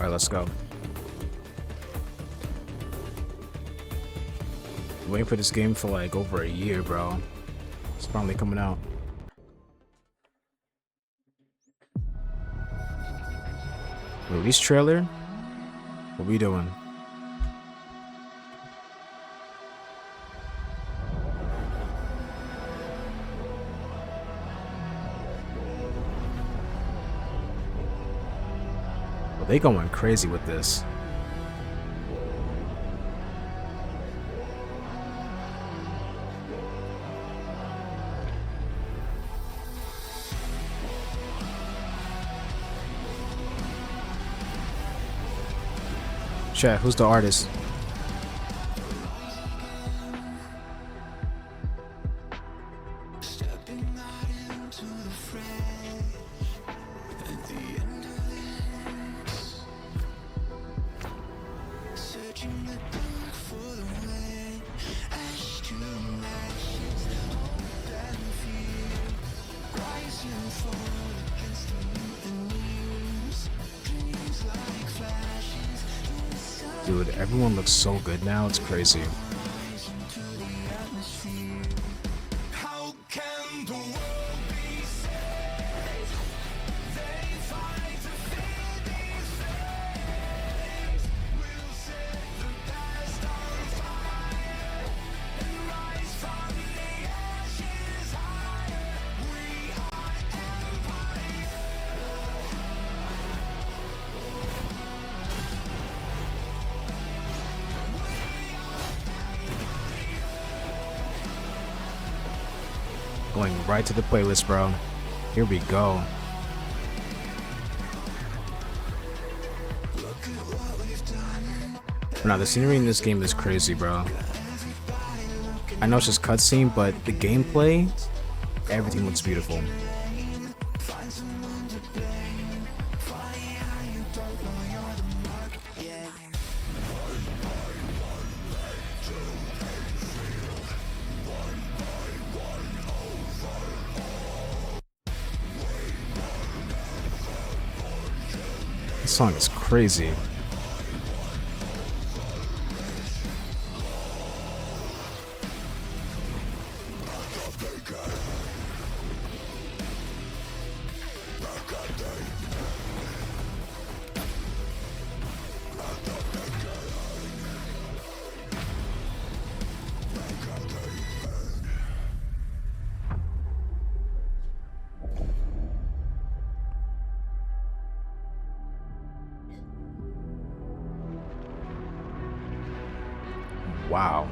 All right, let's go. Waiting for this game for like over a year, bro. It's finally coming out. Release trailer? What we doing? Well, they going crazy with this. Chat, who's the artist? Dude, everyone looks so good now, it's crazy. Going right to the playlist, bro. Here we go. Now, the scenery in this game is crazy, bro. I know it's just cutscene, but the gameplay, everything looks beautiful. This song is crazy. Wow.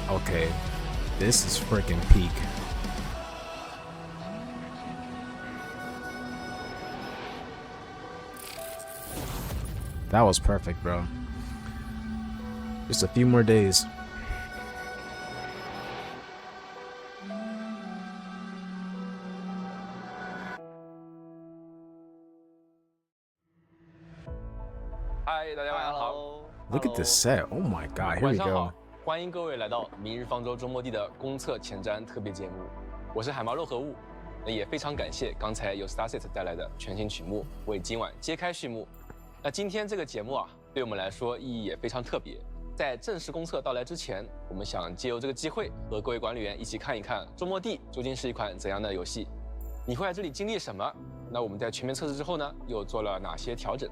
Okay, this is freaking peak. That was perfect, bro. Just a few more days. Hi，大家晚上好。Look at this set. Oh my god, here 晚 we 上 go. 好，欢迎各位来到《明日方舟周末地》的公测前瞻特别节目，我是海猫肉和物。那也非常感谢刚才由 Starset 带来的全新曲目，为今晚揭开序幕。那今天这个节目啊，对我们来说意义也非常特别。在正式公测到来之前，我们想借由这个机会和各位管理员一起看一看《周末地》究竟是一款怎样的游戏。你会在这里经历什么？那我们在全面测试之后呢，又做了哪些调整？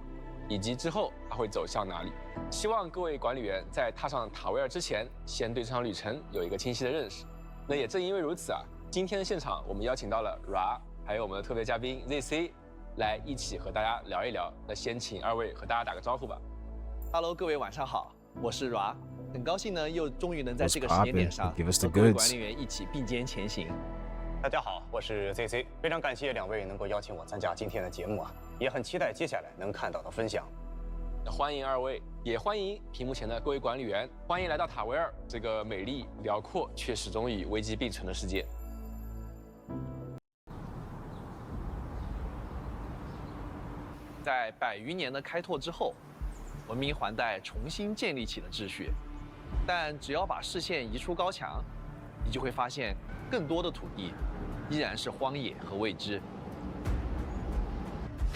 以及之后它会走向哪里？希望各位管理员在踏上塔维尔之前，先对这场旅程有一个清晰的认识。那也正因为如此啊，今天的现场我们邀请到了 Ra， 还有我们的特别嘉宾 ZC， 来一起和大家聊一聊。那先请二位和大家打个招呼吧。Hello， 各位晚上好，我是 Ra， 很高兴呢，又终于能在这个 What's 时间点上 poppin'? Give us the 和各位 goods. 管理员一起并肩前行。大家好，我是 ZC， 非常感谢两位能够邀请我参加今天的节目啊，也很期待接下来能看到的分享。欢迎二位，也欢迎屏幕前的各位管理员，欢迎来到塔维尔这个美丽、辽阔却始终与危机并存的世界。在100余年的开拓之后，文明环带重新建立起了秩序，但只要把视线移出高墙，你就会发现更多的土地依然是荒野和未知。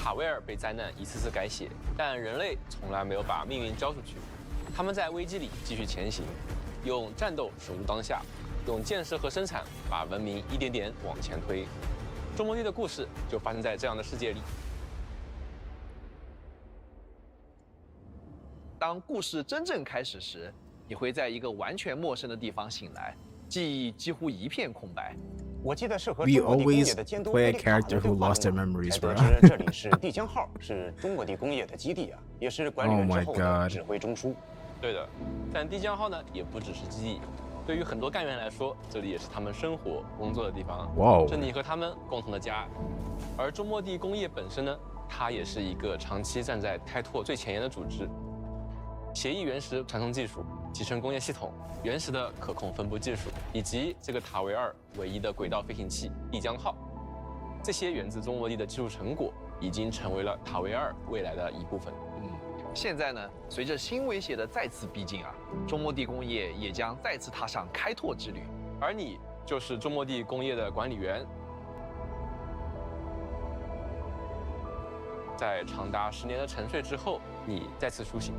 塔维尔被灾难一次次改写，但人类从来没有把命运交出去。他们在危机里继续前行，用战斗守住当下，用建设和生产把文明一点点往前推。中末地的故事就发生在这样的世界里。当故事真正开始时，你会在一个完全陌生的地方醒来，记忆几乎一片空白。我记得是和 We 中国地工业 always 的监督 play a 埃里卡 character 对 who 话 lost their 中 memories, 才得 bro. 知这里是地江号，是中国地工业的基地啊，也是管理员 Oh 之 my 后的 God 指挥中枢。对的，但地江号呢，也不只是基地。对于很多干员来说，这里也是他们生活、工作的地方。哇哦是你和他们共同的家。而中末地工业本身呢，它也是一个长期站在开拓最前沿的组织。协议原石传送技术、集成工业系统、原石的可控分布技术，以及这个塔维尔唯一的轨道飞行器地江号，这些源自中末地的技术成果，已经成为了塔维尔未来的一部分。现在呢，随着新威胁的再次逼近啊，中末地工业也将再次踏上开拓之旅。而你就是中末地工业的管理员，在长达10年的沉睡之后，你再次苏醒。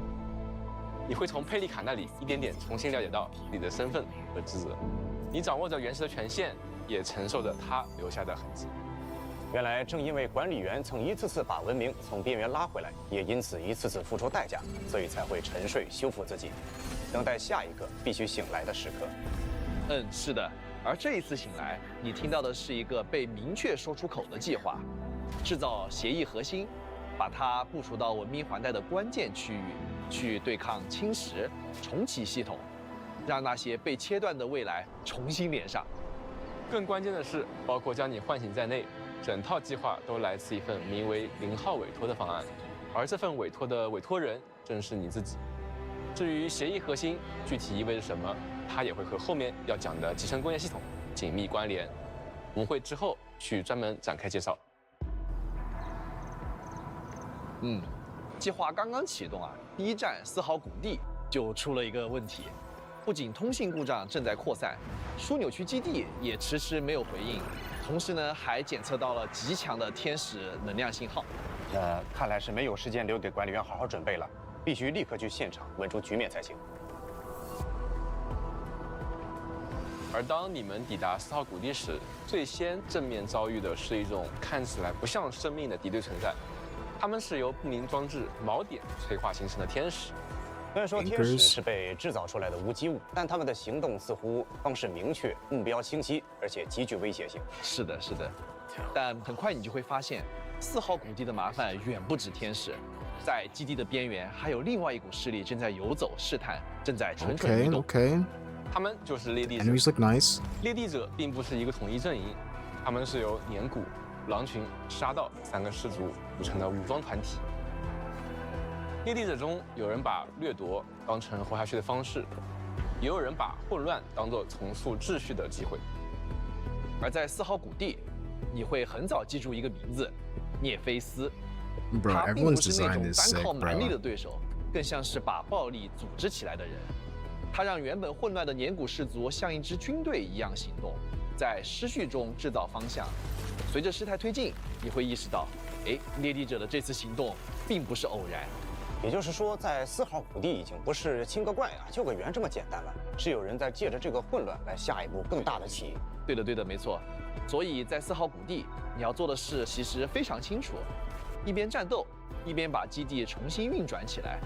你会从佩利卡那里一点点重新了解到你的身份和职责。你掌握着原石的权限，也承受着他留下的痕迹。原来正因为管理员曾一次次把文明从边缘拉回来，也因此一次次付出代价，所以才会沉睡修复自己，等待下一个必须醒来的时刻。是的。而这一次醒来，你听到的是一个被明确说出口的计划：制造协议核心，把它部署到文明环带的关键区域，去对抗侵蚀，重启系统，让那些被切断的未来重新连上。更关键的是，包括将你唤醒在内，整套计划都来自一份名为0号委托的方案，而这份委托的委托人正是你自己。至于协议核心具体意味着什么，它也会和后面要讲的集成工业系统紧密关联。我们会之后去专门展开介绍。计划刚刚启动啊，第一站4号谷地就出了一个问题，不仅通信故障正在扩散，枢纽区基地也迟迟没有回应，同时呢还检测到了极强的天使能量信号。看来是没有时间留给管理员好好准备了，必须立刻去现场稳住局面才行。而当你们抵达4号谷地时，最先正面遭遇的是一种看起来不像生命的敌对存在。他们是由不明装置锚点催化形成的天使。虽然说天使是被制造出来的无机物，但他们的行动似乎方式明确、目标清晰，而且极具威胁性。是的，是的。但很快你就会发现，4号谷地的麻烦远不止天使，在基地的边缘还有另外一股势力正在游走试探，正在蠢蠢欲 Okay, 动。 okay. 他们就是猎地者。 Enemies look nice. 猎地者并不是一个统一阵营，他们是由年谷、狼群、沙盗3个氏族组成的武装团体。猎地者中有人把掠夺当成活下去的方式，也有人把混乱当作重塑秩序的机会。而在4号谷地，你会很早记住一个名字——涅菲斯。 Bro, 他并不 everyone's 是那 design 种 is 单靠 sick, 蛮力 bro. 的对手，更像是把暴力组织起来的人。他让原本混乱的年谷氏族像一支军队一样行动，在失序中制造方向。随着事态推进，你会意识到，猎地者的这次行动并不是偶然。也就是说，在4号谷地已经不是清个怪啊、救个援这么简单了，是有人在借着这个混乱来下一步更大的棋。对的，没错。所以在4号谷地，你要做的事其实非常清楚：一边战斗，一边把基地重新运转起来，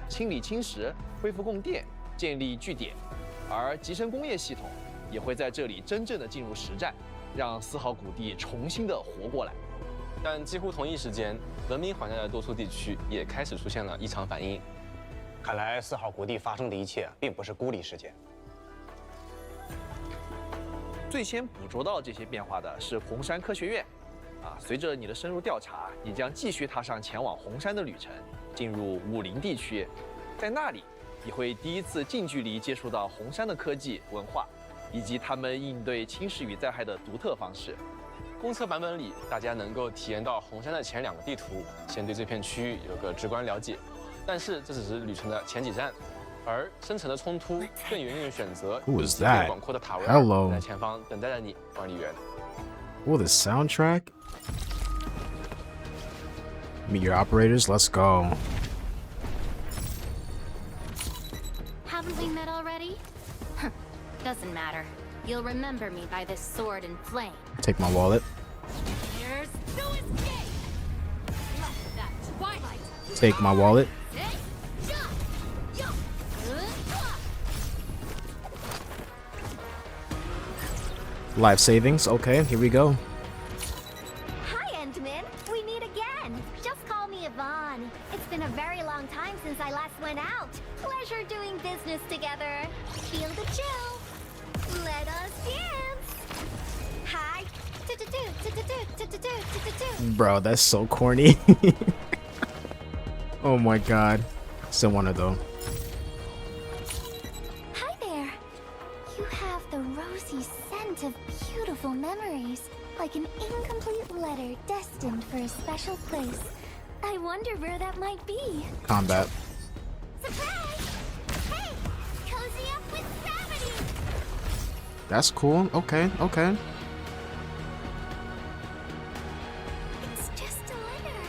清理侵蚀，恢复供电，建立据点。而集成工业系统也会在这里真正的进入实战，让4号谷地重新的活过来。但几乎同一时间，文明环带的多处地区也开始出现了异常反应。看来4号谷地发生的一切并不是孤立事件。最先捕捉到这些变化的是红山科学院。随着你的深入调查，你将继续踏上前往红山的旅程，进入武林地区。在那里，你会第一次近距离接触到红山的科技文化，以及他们应对侵蚀与灾害的独特方式。公测版本里，大家能够体验到红山的前2个地图，先对这片区域有个直观了解。但是这只是旅程的前几站，而深层的冲突更有用选择以及更广阔的塔维尔在前方等待着你，管理员。Oh, the soundtrack. Meet your operators. Let's go. Haven't we met already? Doesn't matter. You'll remember me by this sword and flame. Take my wallet. There's no escape. Let that twilight. Take my wallet. Life savings. Okay, here we go. Hi, Endman. We meet again. Just call me Yvonne. It's been a very long time since I last went out. Pleasure doing business together. Feel the chill. Let us dance. Hi. Bro, that's so corny. Oh my god. Still wanna though. Hi there. You have the rosy scent of beautiful memories, like an incomplete letter destined for a special place. I wonder where that might be. Combat. Surprise! Hey! Cozy up with gravity! That's cool. Okay, okay. It's just a letter.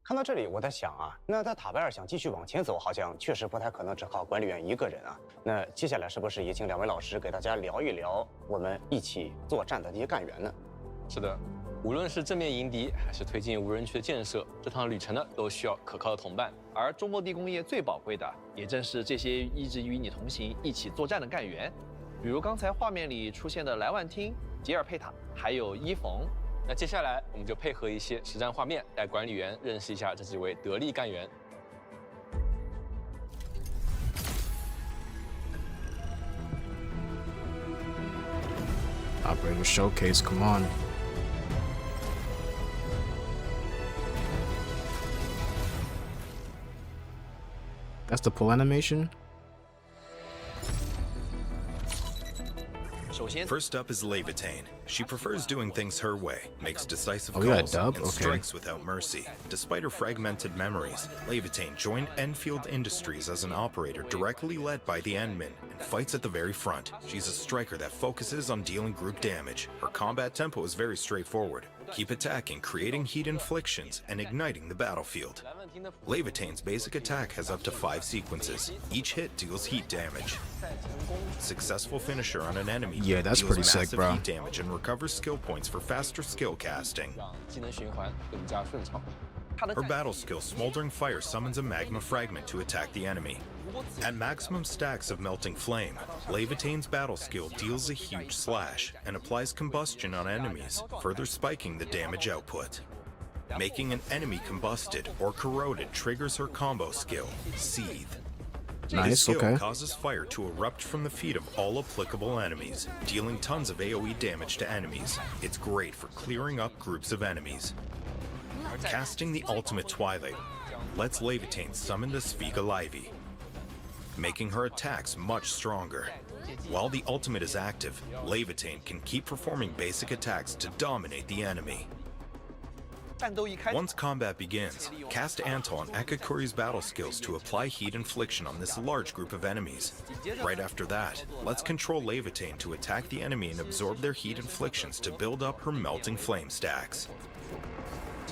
看到这里，我在想啊，那他塔贝尔想继续往前走，好像确实不太可能只靠管理员一个人啊。那接下来是不是也请2位老师给大家聊一聊我们一起作战的这些干员呢？是的，无论是正面迎敌，还是推进无人区的建设，这趟旅程呢都需要可靠的同伴。而中末地工业最宝贵的，也正是这些一直与你同行、一起作战的干员，比如刚才画面里出现的莱万汀、吉尔佩塔，还有伊冯。那接下来我们就配合一些实战画面，带管理员认识一下这几位得力干员。Operator showcase, come on. That's the pull animation? First up is Levitane. She prefers doing things her way, makes decisive Oh, we got a calls, dub? and Okay. strikes without mercy. Despite her fragmented memories, Levitane joined Enfield Industries as an operator directly led by the Endmen and fights at the very front. She's a striker that focuses on dealing group damage. Her combat tempo is very straightforward. Keep attacking, creating heat inflictions, and igniting the battlefield. Levitane's basic attack has up to 5 sequences. Each hit deals heat damage. Successful finisher on an enemy Yeah, that's deals pretty sick, massive bro. heat damage and recovers skill points for faster skill casting. 让技能循环更加顺畅。 Her battle skill Smoldering Fire summons a magma fragment to attack the enemy. At maximum stacks of Melting Flame, Levitane's battle skill deals a huge slash and applies combustion on enemies, further spiking the damage output. Making an enemy combusted or corroded triggers her combo skill, Seethe. This Nice, skill okay. causes fire to erupt from the feet of all applicable enemies, dealing tons of AoE damage to enemies. It's great for clearing up groups of enemies. Casting the ultimate Twilight lets Levitane summon the Sviga Livy, making her attacks much stronger. While the ultimate is active, Levitane can keep performing basic attacks to dominate the enemy. Once combat begins, cast Antal and Akakuri's battle skills to apply heat infliction on this large group of enemies. Right after that, let's control Levitane to attack the enemy and absorb their heat inflictions to build up her melting flame stacks.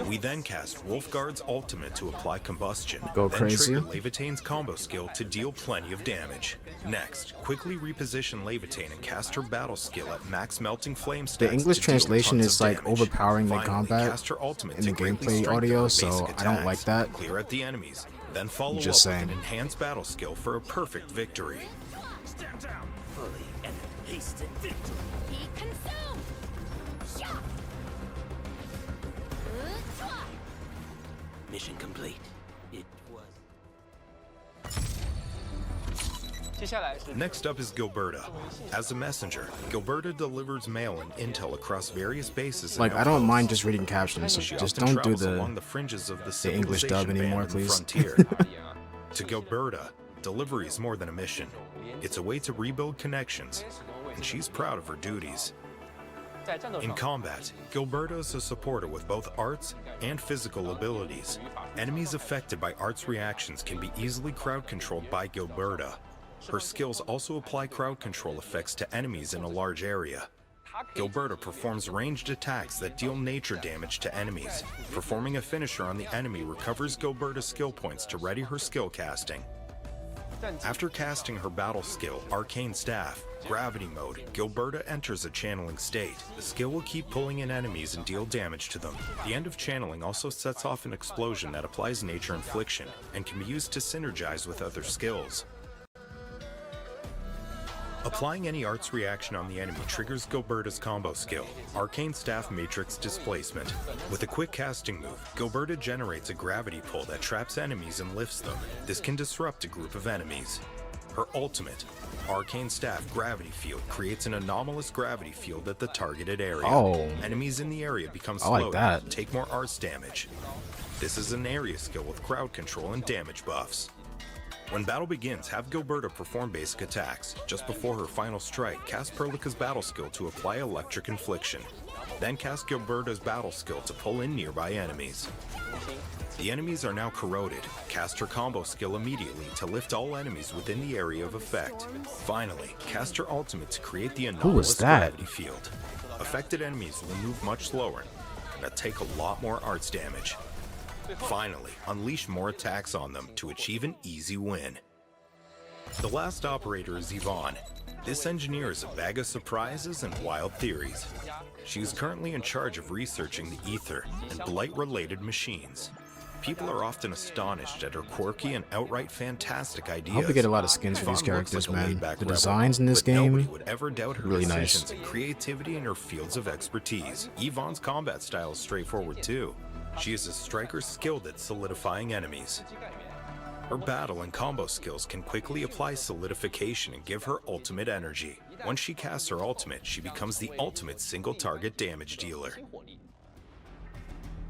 We then cast Wolfguard's ultimate to apply combustion, Go then crazy. trigger Levitane's combo skill to deal plenty of damage. Next, quickly reposition Levitane and cast her battle skill at max melting flame stacks. The English to deal translation tons is of like damage. overpowering the Finally, combat cast her ultimate in the to greatly gameplay strengthen audio, her so basic I don't like attacks, that. Clear out the enemies, then follow Just up with saying. an enhanced battle skill for a perfect victory. Be consumed! Shot! Mission complete. It was. 接下来是 Next up is Gilberta. As a messenger, Gilberta delivers mail and intel across various bases. and Like, I don't outposts. mind just reading captions, so She just often don't do travels along the the fringes of the English dub civilization anymore, band and please. frontier. 哪里啊？ To Gilberta, delivery is more than a mission. It's a way to rebuild connections, and she's proud of her duties. 在战斗 In 上， combat, Gilberta is a supporter with both arts and physical abilities. Enemies affected by arts reactions can be easily crowd controlled by Gilberta. Her skills also apply crowd control effects to enemies in a large area. Gilberta performs ranged attacks that deal nature damage to enemies. Performing a finisher on the enemy recovers Gilberta's skill points to ready her skill casting. After casting her battle skill, Arcane Staff, Gravity Mode, Gilberta enters a channeling state. The skill will keep pulling in enemies and deal damage to them. The end of channeling also sets off an explosion that applies nature infliction and can be used to synergize with other skills. Applying any arts reaction on the enemy triggers Gilberta's combo skill, Arcane Staff Matrix Displacement. With a quick casting move, Gilberta generates a gravity pull that traps enemies and lifts them. This can disrupt a group of enemies. Her ultimate, Arcane Staff Gravity Field, creates an anomalous gravity field at the targeted area. Oh. Enemies in the area become I like slowed, that. take more arts damage. This is an area skill with crowd control and damage buffs. When battle begins, have Gilberta perform basic attacks. Just before her final strike, cast Perlica's battle skill to apply electric infliction. Then cast Gilberta's battle skill to pull in nearby enemies. The enemies are now corroded. Cast her combo skill immediately to lift all enemies within the area of effect. Finally, cast her ultimate to create the anomalous that? gravity field. Affected enemies will move much slower and take a lot more arts damage. Finally, unleash more attacks on them to achieve an easy win. The last operator is Yvonne. This engineer is a bag of surprises and wild theories. She is currently in charge of researching the ether and blight-related machines. People are often astonished at her quirky and outright fantastic ideas. I hope we get a lot of skins for these Yvonne looks characters, like a man. laid-back The rebel, designs in this but nobody game, would ever doubt her really nice. decisions and creativity in her fields of expertise. Yvonne's combat style is straightforward too. She is a striker skilled at solidifying enemies. Her battle and combo skills can quickly apply solidification and give her ultimate energy. Once she casts her ultimate, she becomes the ultimate single target damage dealer.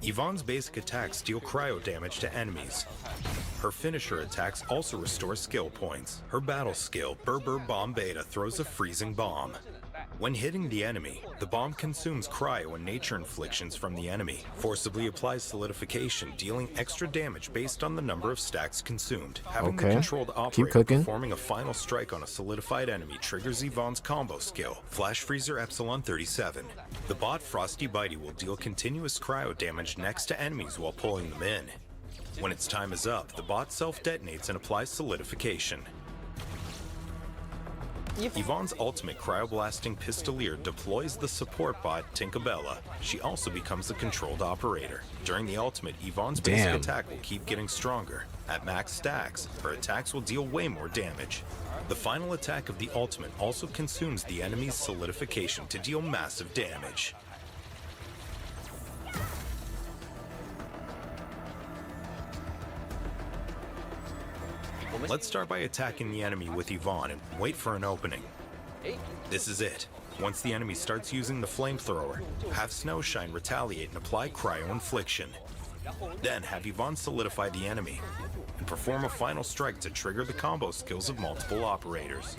Yvonne's basic attacks deal cryo damage to enemies. Her finisher attacks also restore skill points. Her battle skill, Berber Bomb Beta, throws a freezing bomb. When hitting the enemy, the bomb consumes cryo and nature inflictions from the enemy, forcibly applies solidification, dealing extra damage based on the number of stacks consumed. Having the Okay. controlled Keep operator cooking. performing a final strike on a solidified enemy triggers Yvonne's combo skill, Flash Freezer Epsilon 37. The bot Frosty Bitey will deal continuous cryo damage next to enemies while pulling them in. When its time is up, the bot self-detonates and applies solidification. Yvonne's ultimate cryoblasting pistolier deploys the support bot Tinkerbella. She also becomes the controlled operator. During the ultimate, Yvonne's basic Damn. attack will keep getting stronger. At max stacks, her attacks will deal way more damage. The final attack of the ultimate also consumes the enemy's solidification to deal massive damage. Let's start by attacking the enemy with Yvonne and wait for an opening. This is it. Once the enemy starts using the flamethrower, have Snowshine retaliate and apply cryo infliction. Then have Yvonne solidify the enemy and perform a final strike to trigger the combo skills of multiple operators.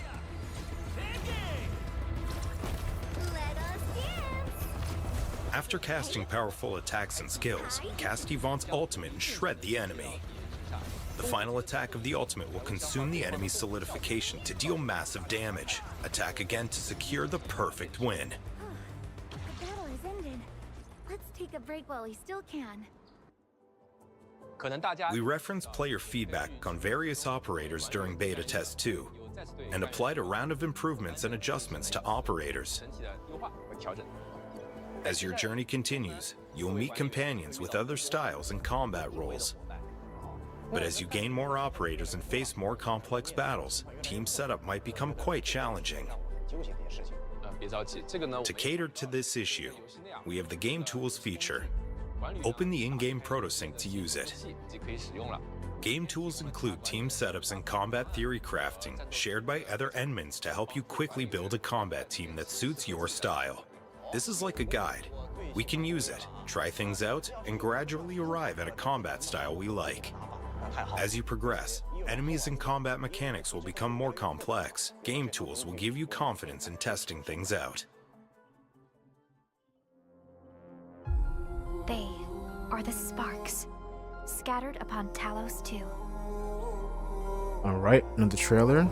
Let us dance. After casting powerful attacks and skills, cast Yvonne's ultimate and shred the enemy. The final attack of the ultimate will consume the enemy's solidification to deal massive damage. Attack again to secure the perfect win. The battle has ended. Let's take a break while we still can. We reference player feedback on various operators during beta test 2 and applied a round of improvements and adjustments to operators. As your journey continues, you'll meet companions with other styles and combat roles. But as you gain more operators and face more complex battles, team setup might become quite challenging. To cater to this issue, we have the Game Tools feature. Open the in-game protosync to use it. Game tools include team setups and combat theory crafting, shared by other admins to help you quickly build a combat team that suits your style. This is like a guide. We can use it, try things out, and gradually arrive at a combat style we like. As you progress, enemies and combat mechanics will become more complex. Game tools will give you confidence in testing things out. They are the sparks, scattered upon Talos 2. Alright, another trailer.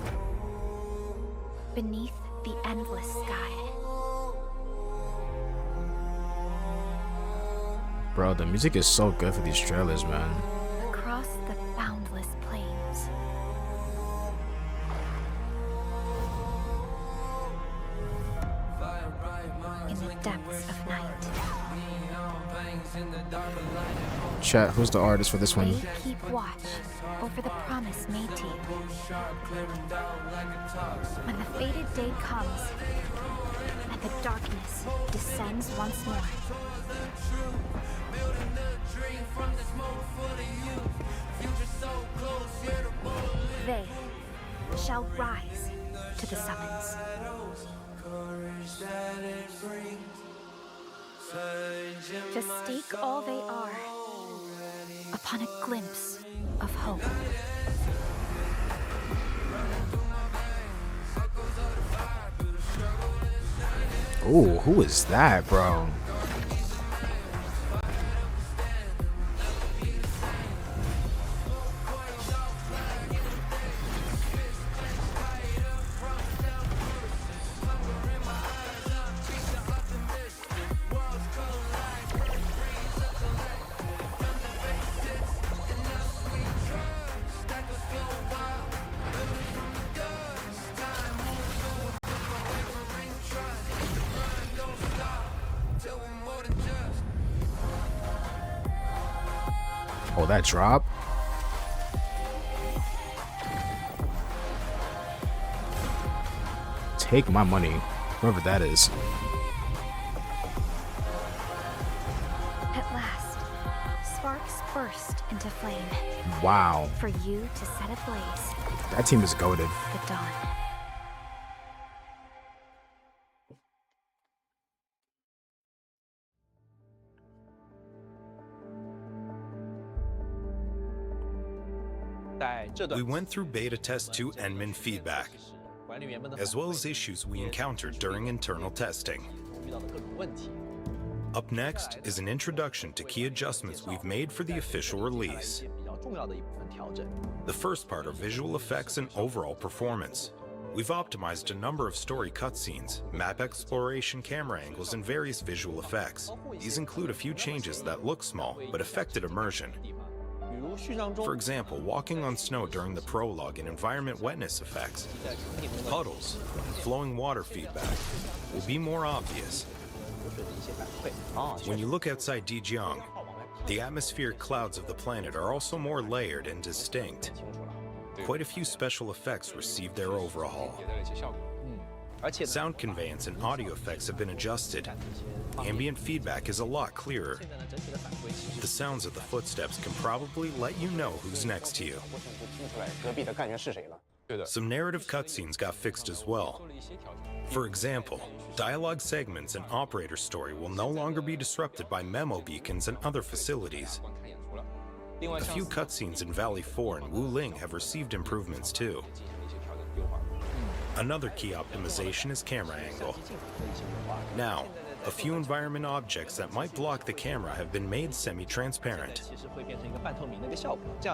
Beneath the endless sky. Bro, the music is so good for these trailers, man. Across the boundless plains. In the depths of night. Chat, who's the artist for this one? They keep watch over the promise made to you. When the fated day comes, and the darkness descends once more. They shall rise to the summons. To stake all they are upon a glimpse of hope. Ooh, who is that, bro? Oh, that drop? Take my money, whoever that is. At last, sparks burst into flame. Wow. For you to set ablaze That team is goated. the dawn. We went through beta test 2 admin feedback, as well as issues we encountered during internal testing. Up next is an introduction to key adjustments we've made for the official release. The first part are visual effects and overall performance. We've optimized a number of story cutscenes, map exploration camera angles, and various visual effects. These include a few changes that look small, but affected immersion. For example, walking on snow during the prologue and environment wetness effects, puddles, and flowing water feedback will be more obvious. When you look outside Dijiang, the atmospheric clouds of the planet are also more layered and distinct. Quite a few special effects received their overhaul. Sound conveyance and audio effects have been adjusted. Ambient feedback is a lot clearer. The sounds of the footsteps can probably let you know who's next to you. Some narrative cutscenes got fixed as well. For example, dialogue segments and operator story will no longer be disrupted by memo beacons and other facilities. A few cutscenes in Valley 4 and Wu Ling have received improvements too. Another key optimization is camera angle. Now, a few environment objects that might block the camera have been made semi-transparent.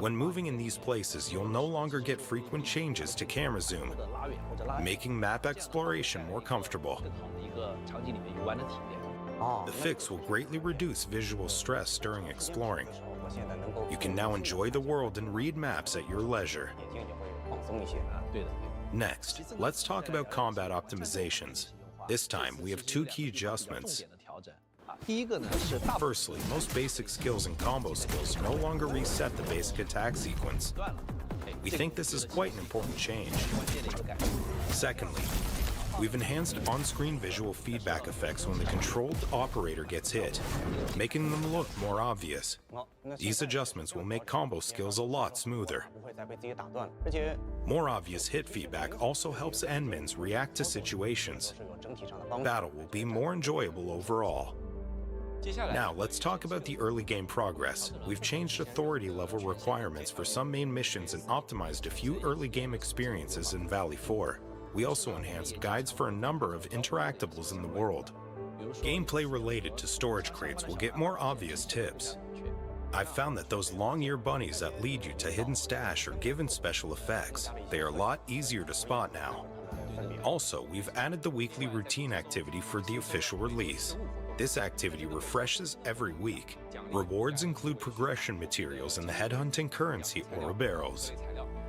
When moving in these places, you'll no longer get frequent changes to camera zoom, making map exploration more comfortable. The fix will greatly reduce visual stress during exploring. You can now enjoy the world and read maps at your leisure. 眼睛也会放松一些。对的。 Next, let's talk about combat optimizations. This time, we have two key adjustments. 第一个呢是大 Firstly, most basic skills and combo skills no longer reset the basic attack sequence. 段了。 We think this is quite an important change. 关键的一个改变。 Secondly, we've enhanced on-screen visual feedback effects when the controlled operator gets hit, making them look more obvious. 好，那 These adjustments will make combo skills a lot smoother. 不会再被自己打断了，而且 More obvious hit feedback also helps endmins react to situations. 是有整体上的帮助。 Battle will be more enjoyable overall. 接下来 Now, let's talk about the early game progress. We've changed authority level requirements for some main missions and optimized a few early game experiences in Valley 4. We also enhanced guides for a number of interactables in the world. Gameplay related to storage crates will get more obvious tips. I've found that those long-eared bunnies that lead you to hidden stash are given special effects. They are a lot easier to spot now. Also, we've added the weekly routine activity for the official release. This activity refreshes every week. Rewards include progression materials and the headhunting currency Ouroboros.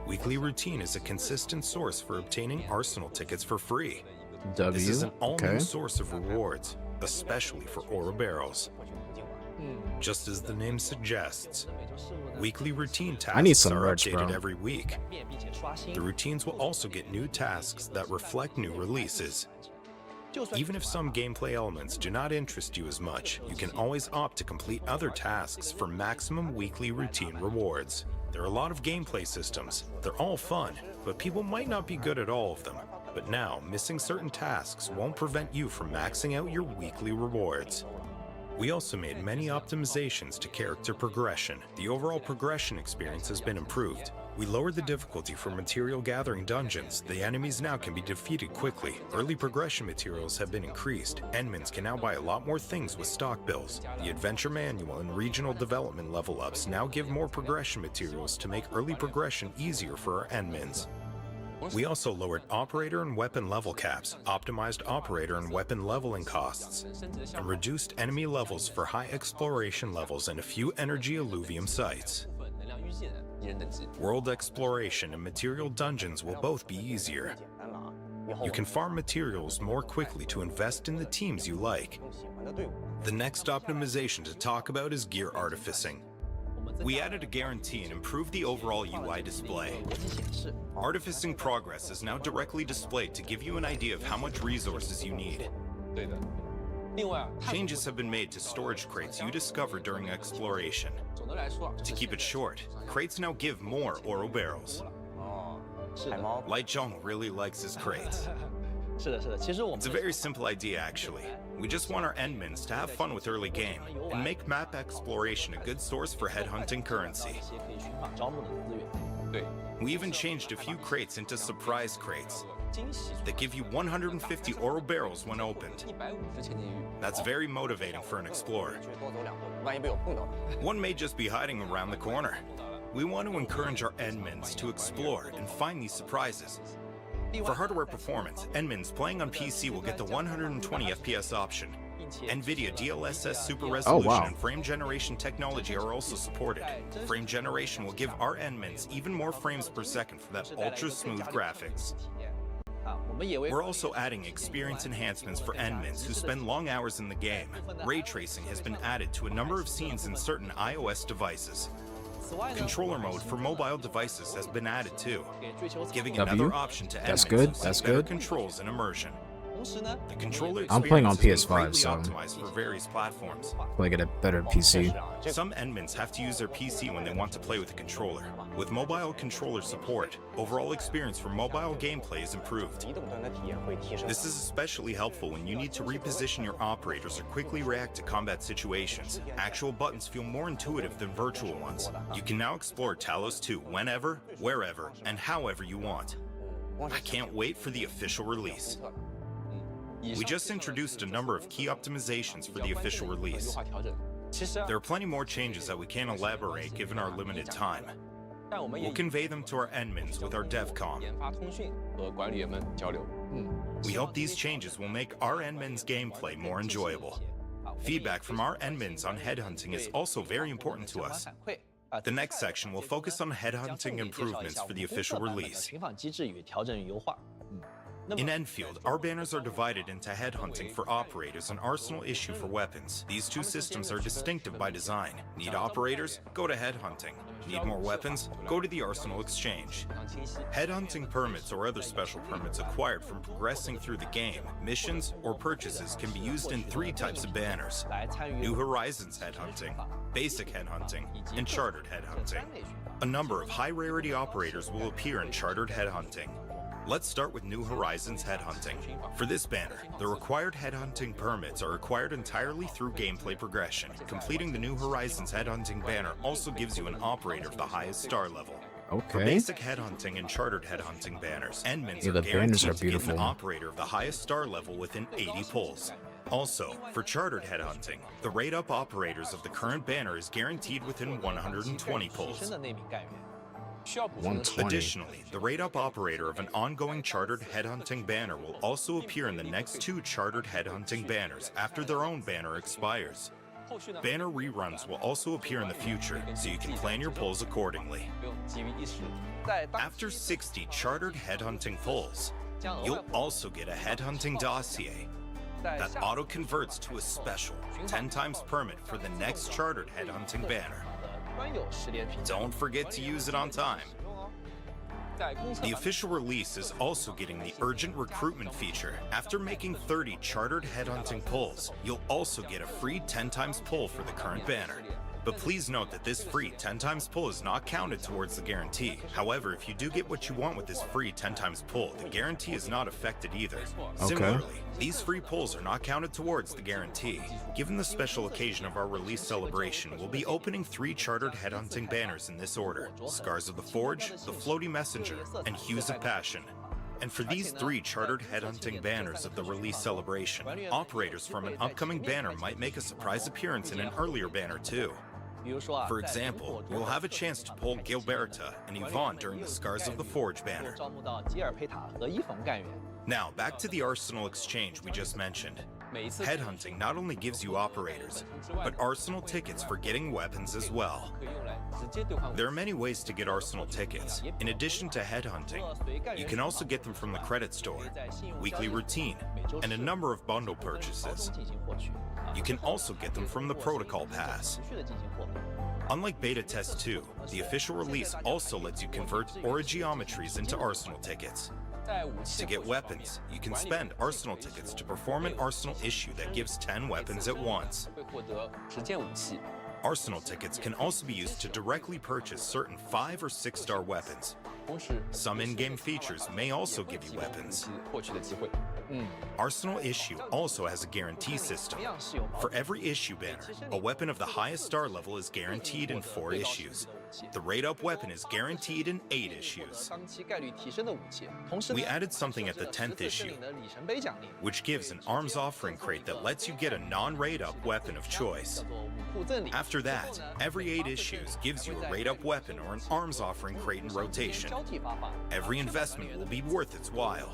Weekly routine is a consistent source for obtaining arsenal tickets for free. This is an all-new source of rewards, especially for Ouroboros. Just as the name suggests, weekly routine I need tasks some are merch, updated bro. every week. 变并且刷新 The。routines will also get new tasks that reflect new releases. 就算 Even if some gameplay elements do not interest you as much, you can always opt to complete other tasks for maximum weekly routine rewards. There are a lot of gameplay systems. They're all fun, but people might not be good at all of them. But now, missing certain tasks won't prevent you from maxing out your weekly rewards. We also made many optimizations to character progression. The overall progression experience has been improved. We lowered the difficulty for material gathering dungeons. The enemies now can be defeated quickly. Early progression materials have been increased. Endmins can now buy a lot more things with stock bills. The adventure manual and regional development level ups now give more progression materials to make early progression easier for our endmins. We also lowered operator and weapon level caps, optimized operator and weapon leveling costs, and reduced enemy levels for high exploration levels and a few energy alluvium sites. 能量预计的敌人等级。 World exploration and material dungeons will both be easier. 简单了啊，以后 You can farm materials more quickly to invest in the teams you like. 更喜欢的队伍。 The next optimization to talk about is gear artificing. We added a guarantee and improved the overall UI display. 逻辑显示， Artificing progress is now directly displayed to give you an idea of how much resources you need. 对的。另外啊，探索 Changes have been made to storage crates you discover during exploration. 总的来说啊， To keep it short, crates now give more Ouroboros. 哦，是的，海猫 Light Zhong really likes his crates. 是的，是的。其实我们 It's a very simple idea, actually. We just want our endmins to have fun with early game and make map exploration a good source for headhunting currency. 一些可以寻访招募的资源。对 We even changed a few crates into surprise crates 惊喜 that give you 150 Ouroboros when opened. 150千金鱼。 That's very motivating for an explorer. 去多走两步，万一被我碰到了。 One may just be hiding around the corner. We want to encourage our endmins to explore and find these surprises. For hardware performance, endmins playing on PC will get the 120 FPS option. NVIDIA DLSS Super Resolution wow. and frame generation technology are also supported. Frame generation will give our endmins even more frames per second for that ultra-smooth graphics. 啊，我们也为 We're also adding experience enhancements for endmins who spend long hours in the game. Ray tracing has been added to a number of scenes in certain iOS devices. 此外呢， Controller mode for mobile devices has been added too, 给追求 giving W? another option to That's endmins good, to that's see better good. controls and immersion. 同时呢， The controller I'm playing on experience has been PS5, greatly so- optimized for various platforms. Like get a better PC. Some endmins have to use their PC when they want to play with a controller. With mobile controller support, overall experience for mobile gameplay is improved. 移动端的体验会提升。 This is especially helpful when you need to reposition your operators or quickly react to combat situations. Actual buttons feel more intuitive than virtual ones. You can now explore Talos 2 whenever, wherever, and however you want. I can't wait for the official release. We just introduced a number of key optimizations for the official 优 release. 化调整。其实啊 There are plenty more changes that we can't elaborate given our limited time. 但我们也 We'll convey them to our endmins with our DevCom. 研发通讯和管理员们交流。 We hope these changes will make our endmins gameplay more enjoyable. Feedback from our Endmins on headhunting is also very important to us. The next section will focus on headhunting improvements for the official release. In Enfield, our banners are divided into headhunting for operators and arsenal issue for weapons. These two systems are distinctive by design. Need operators? Go to headhunting. Need more weapons? Go to the arsenal exchange. Headhunting permits or other special permits acquired from progressing through the game, missions, or purchases can be used in 3 types of banners: New Horizons headhunting, basic headhunting, and chartered headhunting. A number of high-rarity operators will appear in chartered headhunting. Let's start with New Horizons headhunting. For this banner, the required headhunting permits are acquired entirely through gameplay progression. Completing the New Horizons headhunting banner also gives you an operator of the highest star level. For Okay. basic headhunting and chartered headhunting banners, Endmins Yeah, are the banners guaranteed are to get an beautiful. operator of the highest star level within 80 pulls. Also, for chartered headhunting, the rate-up operators of the current banner is guaranteed within 120 pulls. 120. Additionally, the rate-up operator of an ongoing chartered headhunting banner will also appear in the next 2 chartered headhunting banners after their own banner expires. Banner reruns will also appear in the future, so you can plan your pulls accordingly. After 60 chartered headhunting pulls, you'll also get a headhunting dossier that auto-converts to a special 10 times permit for the next chartered headhunting banner. Don't forget to use it on time. The official release is also getting the urgent recruitment feature. After making 30 chartered headhunting pulls, you'll also get a free 10 times pull for the current banner. But please note that this free 10 times pull is not counted towards the guarantee. However, if you do get what you want with this free 10 times pull, the guarantee is not affected either. Similarly, these free pulls are not counted towards the guarantee. Given the special occasion of our release celebration, we'll be opening 3 chartered headhunting banners in this order: Scars of the Forge, the Floaty Messenger, and Hues of Passion. And for these 3 chartered headhunting banners of the release celebration, operators from an upcoming banner might make a surprise appearance in an earlier banner too. For example, you'll have a chance to pull Gilberta and Yvonne during the Scars of the Forge banner. Now, back to the Arsenal exchange we just mentioned. Headhunting not only gives you operators, but Arsenal tickets for getting weapons as well. There are many ways to get Arsenal tickets. In addition to headhunting, you can also get them from the credit store, weekly routine, and a number of bundle purchases. You can also get them from the Protocol Pass. Unlike Beta Test 2, the official release also lets you convert Origeometries into Arsenal tickets. To get weapons, you can spend Arsenal tickets to perform an Arsenal issue that gives 10 weapons at once. Arsenal tickets can also be used to directly purchase certain 5- or 6-star weapons. Some in-game features may also give you weapons. Arsenal issue also has a guarantee system. For every issue banner, a weapon of the highest star level is guaranteed in 4 issues. The rate-up weapon is guaranteed in 8 issues. We added something at the 10th issue, which gives an arms offering crate that lets you get a non-rate-up weapon of choice. After that, every 8 issues gives you a rate-up weapon or an arms offering crate in rotation. Every investment will be worth its while.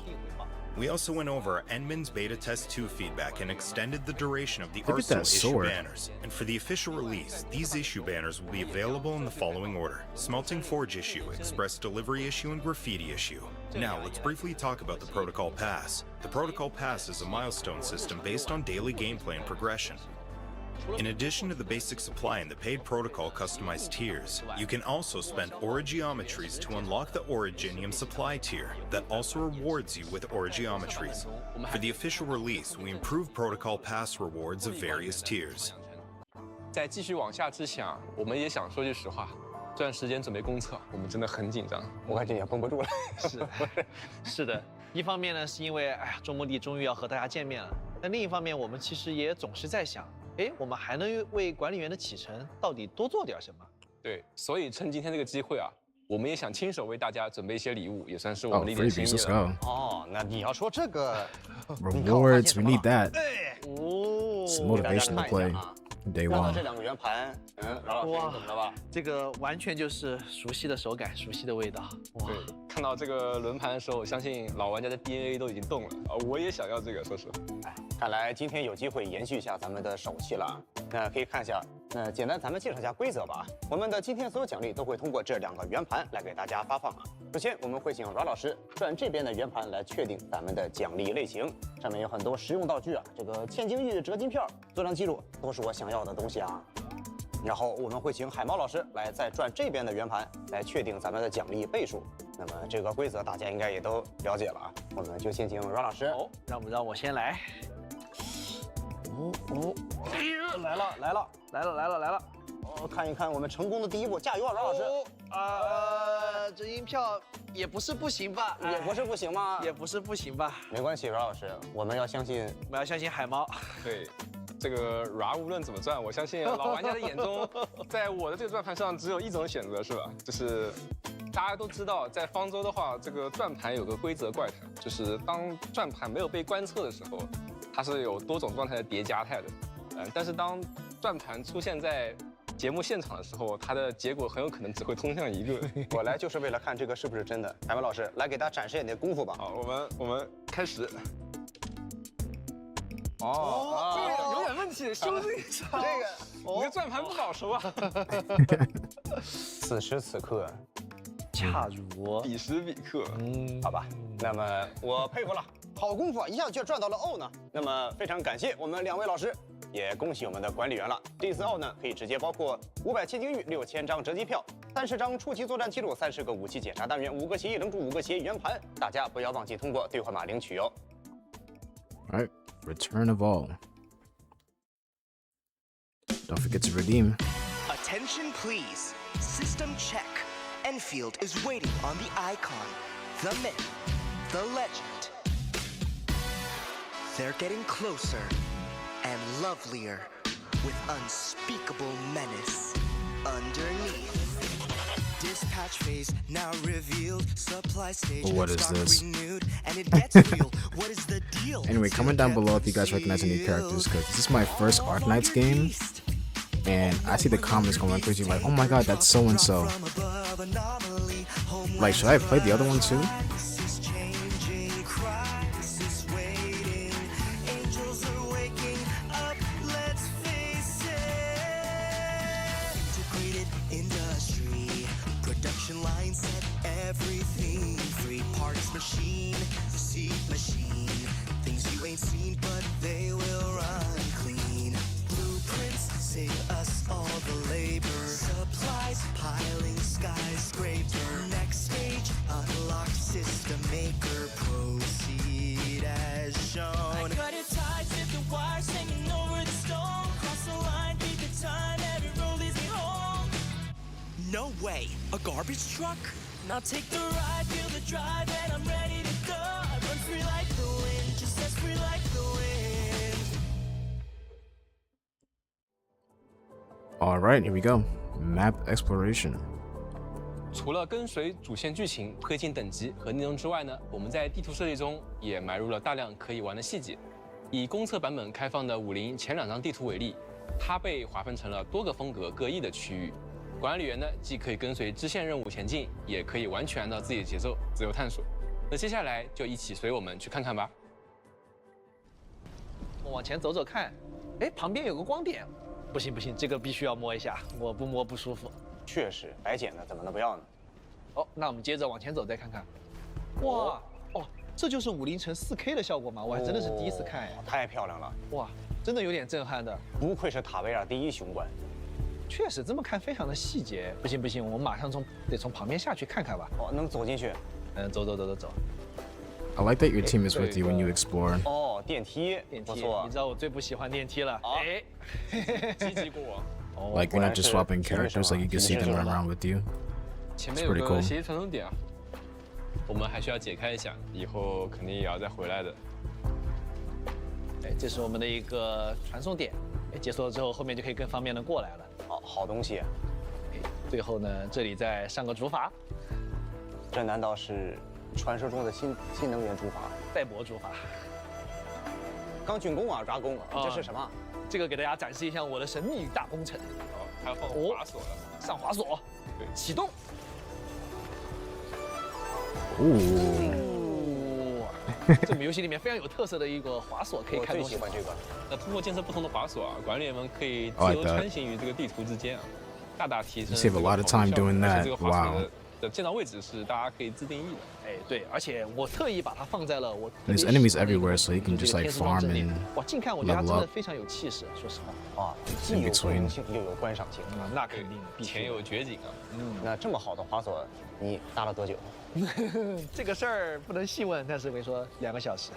We also went over our Endmins Beta Test 2 feedback and extended the duration of the Look at Arsenal that issue sword. banners. And for the official release, these issue banners will be available in the following order: Smelting Forge issue, Express Delivery issue, and Graffiti issue. Now, let's briefly talk about the Protocol Pass. The Protocol Pass is a milestone system based on daily gameplay and progression. In addition to the basic supply and the paid protocol customized tiers, you can also spend Origeometries to unlock the Originium supply tier that also rewards you with Origeometries. For the official release, we improved Protocol Pass rewards of various tiers. 在继续往下之前啊，我们也想说句实话，这段时间准备公测，我们真的很紧张。我感觉也绷不住了。是的，一方面呢，是因为周末地终于要和大家见面了；那另一方面，我们其实也总是在想，我们还能为管理员的启程到底多做点什么？对，所以趁今天这个机会啊，我们也想亲手为大家准备一些礼物，也算是我们的一点心 freebies, 意 let's 了。 go. 哦，那你要说这个 Rewards, we need that. 哦 It's 给大家 motivation to 看一 play 下啊。 day 看到 one. 这2个圆盘，老师哇懂了吧？这个完全就是熟悉的手感，熟悉的味道。哇对，看看到这个轮盘的时候，我相信老玩家的 DNA 都已经动了啊！我也想要这个，说实话。看来今天有机会延续一下咱们的手气了。那可以看一下，简单咱们介绍一下规则吧。我们的今天所有奖励都会通过这2个圆盘来给大家发放啊。首先我们会请阮老师转这边的圆盘来确定咱们的奖励类型，上面有很多实用道具啊，这个千金玉、折金票、作战记录都是我想要的东西啊。然后我们会请海猫老师来再转这边的圆盘来确定咱们的奖励倍数。那么这个规则大家应该也都了解了啊，我们就先请阮老师。哦，让我先来。来了！看一看我们成功的第一步，加油啊，阮老师！这音票也不是不行吧？也不是不行吗？也不是不行吧？没关系，阮老师，我们要相信海猫。对，这个 RA 无论怎么转，我相信老玩家的眼中，在我的这个转盘上只有一种选择，是吧？就是大家都知道，在方舟的话，这个转盘有个规则怪谈，就是当转盘没有被观测的时候，它是有多种状态的叠加态的。但是当转盘出现在节目现场的时候，它的结果很有可能只会通向一个。我来就是为了看这个是不是真的。海文老师，来给大家展示一下你的功夫吧。好，我们开始。这个有点问题，修正一下。你的转盘不好熟啊。此时此刻，恰如彼时彼刻。好吧，那么我佩服了，好功夫啊，一下就赚到了O呢。那么非常感谢我们2位老师。也恭喜我们的管理员了。这次奥呢，可以直接包括500千金玉、6000张折机票、30张初期作战记录、30个武器检查单元、5个协议冷柱、5个协议圆盘。大家不要忘记通过兑换码领取哦。All right, return of all. Don't forget to redeem. Attention, please. System check. Enfield is waiting on the icon, the myth, the legend. They're getting closer and lovelier with unspeakable menace underneath. Dispatch phase now revealed. Supply stage What is this? renewed, and it gets real. What is the deal? Anyway, comment down below if you guys recognize any characters, because this is my first Arknights game, and I see the comments going crazy like, oh my god, that's so and so. Like, should I play the other one too? Line set, everything free parts machine, seat machine, things you ain't seen but they will run clean. Blueprints save us all the labor, supplies piling skyscraper. Next stage unlock system maker, proceed as shown. I cut it tight, zip the wire, singing over the stone. Cross the line, beat the time, every road leads me home. No way, a garbage truck? Now take the ride, feel the drive, and I'm ready to go. I run free like the wind, just as free like the wind. Alright, here we go. Map exploration. 除了跟随主线剧情推进等级和内容之外呢，我们在地图设计中也埋入了大量可以玩的细节。以公测版本开放的50前2张地图为例，它被划分成了多个风格各异的区域。管理员呢，既可以跟随支线任务前进，也可以完全按照自己的节奏自由探索。那接下来就一起随我们去看看吧。我往前走走看，哎，旁边有个光点，不行，这个必须要摸一下，我不摸不舒服。确实，白捡的怎么能不要呢？哦，那我们接着往前走再看看。哇，哦，这就是50乘4K 的效果吗？我还真的是第一次看哎，太漂亮了！哇，真的有点震撼的。不愧是塔维尔第一雄关。确实，这么看非常的细节。不行，我们马上得从旁边下去看看吧。哦，能走进去？走。I like that your team is with you when you explore. 哦，电梯，不错。你知道我最不喜欢电梯了。哎，积极过往。Like you're not just swapping characters, like you can see them run around with you. 前面有个协议传送点啊，我们还需要解开一下，以后肯定也要再回来的。哎，这是我们的一个传送点，哎，解锁了之后，后面就可以更方便的过来了。好东西。最后呢，这里再上个主法。这难道是传说中的新能源主法？赛博主法。刚竣工啊，抓工，这是什么？这个给大家展示一下我的神秘大工程。还要放滑索了，上滑索，对，启动。Ooh. 这么游戏里面非常有特色的一个滑索，可以我看东西。最喜欢这个。那通过建设不同的滑索啊，管理员们可以自哦由穿行于这个地图之间啊，大大提升 You save a lot of time doing 而 that. 且这个滑索 Wow. 的建造位置是大家可以自定义的。哎，对，而且我特意把它放在了我 There's enemies everywhere, so you can just like farm and 哇，近看我觉得它 level 真的 up. 非常有气势，说实话。啊，既有功能性又有观赏性。啊，那肯定的，必须前有绝景啊，那这么好的滑索，你搭了多久？这个事儿不能细问，但是我跟你说2个小时。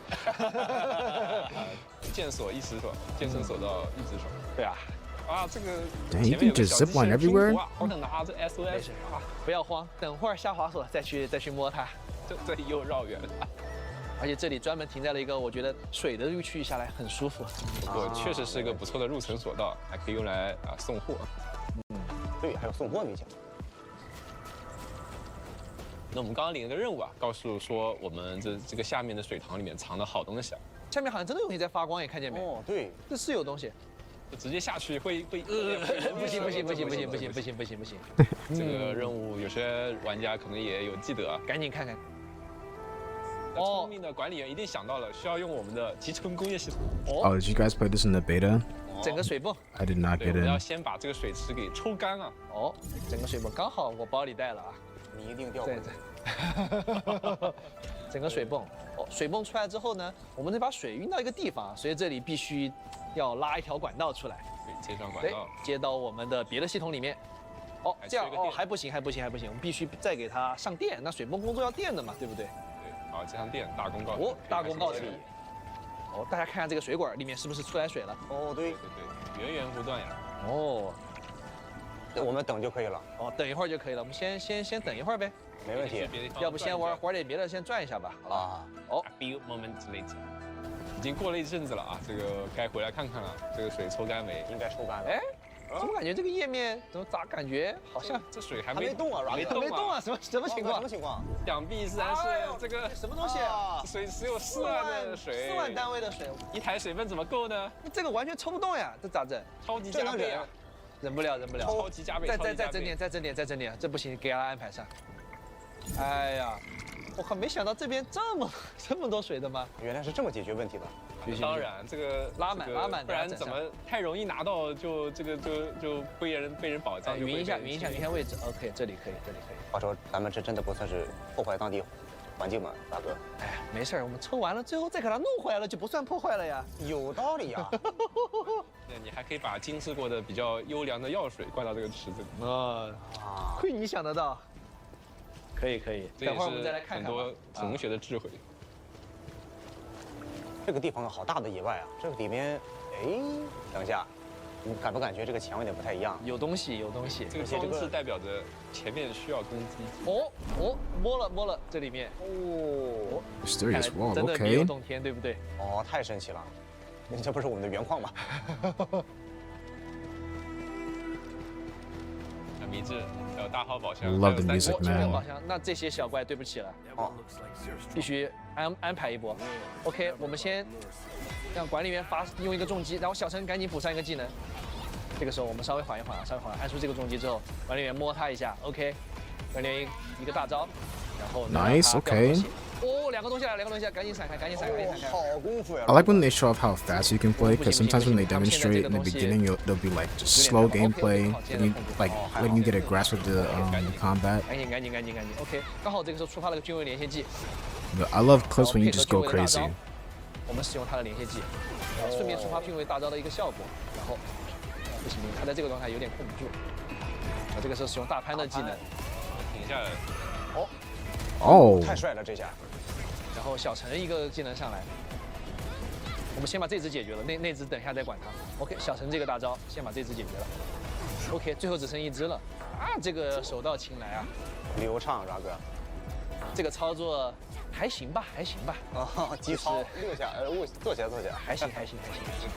剑锁一时爽，健身锁到一直爽。对啊，啊，这个 Dang, 前 you 面 can 有个 just 小机器 zipline 人拼 everywhere? 图啊，好想拿这 SOS 啊，不要慌，等会儿下滑索再去摸它。这又绕远了。而且这里专门停在了一个我觉得水的这个区域下来很舒服。不过确实是一个不错的入城索道，还可以用来送货。对，还有送货没讲。那我们刚刚领了个任务啊，告诉说我们这个下面的水塘里面藏的好东西啊，下面好像真的有东西在发光，也看见没？哦，对，这是有东西。就直接下去会不行不行不行不行不行不行不行不行，这个任务有些玩家可能也有记得啊。赶紧看看。那聪明的管理员一定想到了，需要用我们的集成工业系统。 Oh, did you guys play this in the beta? 整个水泵。 I did not 对，我 get 们要 in. 先把这个水池给抽干啊。哦，整个水泵刚好我包里带了啊。你一定掉回对来。对。整个水泵，哦，水泵出来之后呢，我们得把水运到一个地方，所以这里必须要拉一条管道出来，对，接上管对道。，接到我们的别的系统里面。哦，这样哦还不行还不行还不行，我们必须再给它上电，那水泵工作要电的嘛，对不对？对，好，接上电，大功告成。哦，大功告成。哦，大家看看这个水管里面是不是出来水了？哦，对，对对，源源不断呀。哦，我们等就可以了，哦，等一会儿就可以了，我们先等一会儿呗，没问题。要不先玩点别的，先转一下吧。啊，哦 A few moments later，已经过了一阵子了啊，这个该回来看看了，这个水抽干没？应该抽干了。哎，怎么感觉这个页面咋感觉好像这水还还没动啊，没动没动啊？什么情况什么？情况？想必自然是这个什么东西？这水只有4万的水，4万单位的水，一台水泵怎么够呢？这个完全抽不动呀，这咋整？超级加倍啊！忍不了，忍不了，超级加倍，再整点，再整点，这不行，给他安排上。哎呀，我靠，没想到这边这么多水的吗？原来是这么解决问题的。当然，这个拉满，不然怎么太容易拿到就被人保障？匀一下位置。OK， 这里可以。话说咱们这真的不算是破坏当地环境吗，大哥？哎呀，没事儿，我们抽完了，最后再给它弄回来了，就不算破坏了呀。有道理呀。那你还可以把精制过的比较优良的药水灌到这个池子里。亏你想得到。可以，这也等会儿我们再来看看很多同学的智慧。这个地方好大的野外啊！这个里面，哎，等一下，你感不感觉这个墙有点不太一样？有东西。这个装置代表着前面需要攻击。哦，摸了，这里面哦， Mysterious wall. 真的别有 Okay. 洞天，对不对？哦，太神奇了！这不是我们的原矿吗？很迷之，还有大号宝 I 箱。 love the 还有 music, 这个宝 man. 箱，那这些小怪对不起了，哦，必须安排一波。OK， 我们先让管理员用一个重击，然后小陈赶紧补上一个技能。这个时候我们稍微缓一缓，按出这个重击之后，管理员摸他一下 ，OK， 管理员一个大招，然后 Nice, okay. 哦，两个东西来，赶紧闪开。好功夫呀！ I like when they show off how fast you can play, because sometimes when they demonstrate in the beginning, they'll be like just slow gameplay, and you like letting you get a grasp of the combat. 赶紧 ，OK， 刚好这个时候触发了个军卫连线技， But I love clips when you just go crazy. 我们使用他的连线技，顺便触发军卫大招的一个效果，然后不行，他在这个状态有点控不住，这个时候使用大潘的技能，停下来。Oh, 太帅了这下！然后小陈一个技能上来，我们先把这只解决了，那只等一下再管他。OK， 小陈这个大招先把这只解决了。OK， 最后只剩一只了啊！这个手到擒来啊，流畅，ரா哥。这个操作还行吧。啊，击操6下，坐起来。还行。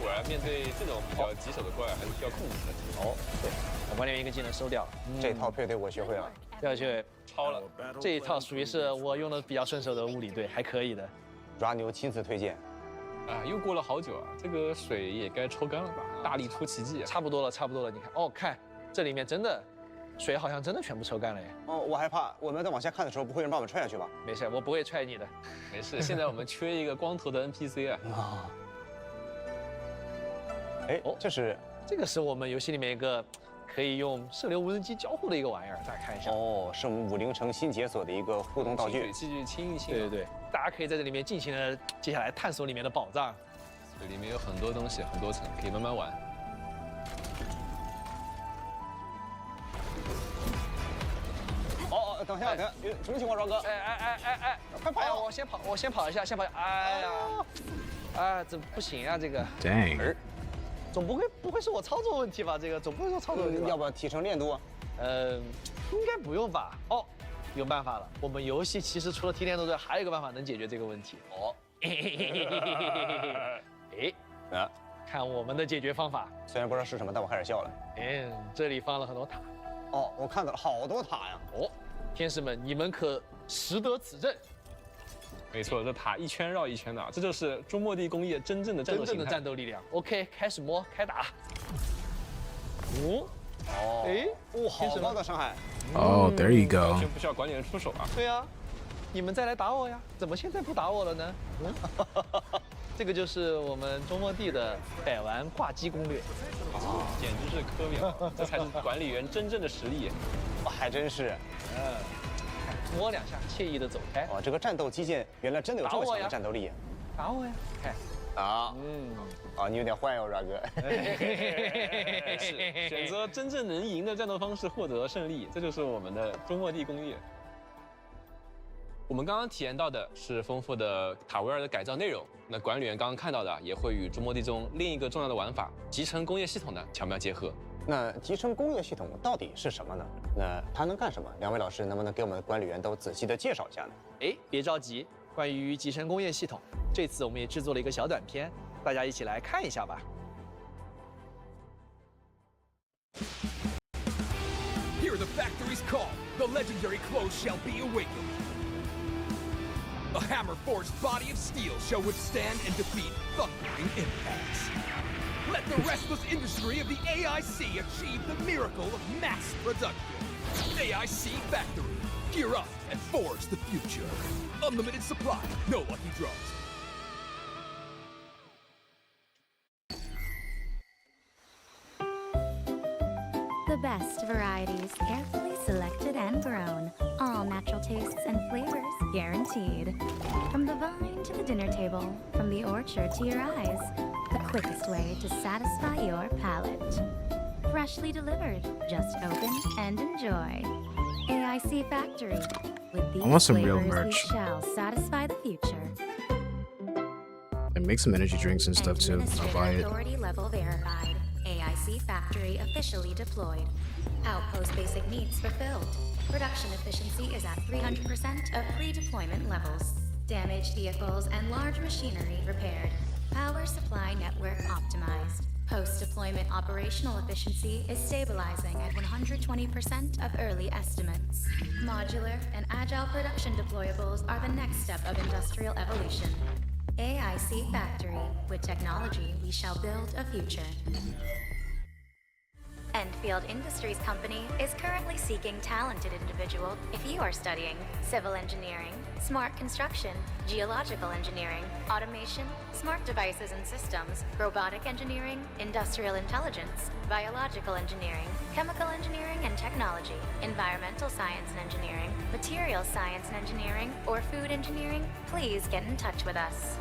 果然面对这种比较棘手的怪，还是需要控制的。哦，对，把管理员一个技能收掉，这套配对我学会了。要去超了。这一套属于是我用的比较顺手的物理队，还可以的。抓牛亲自推荐。啊，又过了好久啊，这个水也该抽干了吧？大力出奇迹啊！差不多了，你看，哦，看这里面真的水好像真的全部抽干了耶。哦，我害怕我们在往下看的时候，不会有人把我们踹下去吧？没事，我不会踹你的。没事，现在我们缺一个光头的 NPC 啊。啊。哎，这个是我们游戏里面一个可以用射流无人机交互的一个玩意儿，大家看一下。哦，是我们武陵城新解锁的一个互动道具。水器具清一清。对对对，大家可以在这里面尽情的接下来探索里面的宝藏。对，里面有很多东西，很多层，可以慢慢玩。哦，等一下，什么情况，庄哥？哎，快跑！哎呀，我先跑一下，哎呀，啊，这不行啊，这个。Dang. 总不会是我操作问题吧？这个总不会说操作问题吧？要不要提升练度？应该不用吧？哦，有办法了。我们游戏其实除了提炼度之外，还有一个办法能解决这个问题。哦，哎，看我们的解决方法。虽然不知道是什么，但我开始笑了。这里放了很多塔。哦，我看到了好多塔呀。哦，天使们，你们可识得此阵？没错，这塔一圈绕一圈的，这就是中末地工业真正的战斗形态。战斗力量。OK， 开始摸，开打。好高的伤害。Oh, there you 完 go. 全不需要管理员出手啊。对啊，你们再来打我呀？怎么现在不打我了呢？这个就是我们中末地的百玩挂机攻略。简直是科秒，这才是管理员真正的实力。还真是。摸两下，惬意的走开。哇，这个战斗机械原来真的有这么强的战斗力。打我呀！看。你有点坏哦，软哥。是选择真正能赢的战斗方式获得胜利，这就是我们的中末地工业。我们刚刚体验到的是丰富的塔维尔的改造内容，那管理员刚刚看到的也会与中末地中另一个重要的玩法集成工业系统呢巧妙结合。那集成工业系统到底是什么呢？那它能干什么？两位老师能不能给我们管理员都仔细的介绍一下呢？别着急，关于集成工业系统，这次我们也制作了一个小短片，大家一起来看一下吧。Hear the factory's call. The legendary close shall be awakened. A hammer-forged body of steel shall withstand and defeat thundering impacts. Let the restless industry of the AIC achieve the miracle of mass production. AIC Factory. Gear up and forge the future. Unlimited supply, no lucky draws. The best varieties, carefully selected and grown. All natural tastes and flavors guaranteed. From the vine to the dinner table, from the orchard to your eyes. The quickest way to satisfy your palate. Freshly delivered. Just open and enjoy. AIC Factory. With these want some real flavors, we merch. shall satisfy the future. And make some energy drinks and stuff too. I'll buy it. Authority level verified. AIC Factory officially deployed. Outpost basic needs fulfilled. Production efficiency is at 300% of pre-deployment levels. Damaged vehicles and large machinery repaired. Power supply network optimized. Post-deployment operational efficiency is stabilizing at 120% of early estimates. Modular and agile production deployables are the next step of industrial evolution. AIC Factory. With technology, we shall build a future. Endfield Industries Company is currently seeking talented individuals. If you are studying civil engineering, smart construction, geological engineering, automation, smart devices and systems, robotic engineering, industrial intelligence, biological engineering, chemical engineering and technology, environmental science and engineering, materials science and engineering, or food engineering, please get in touch with us.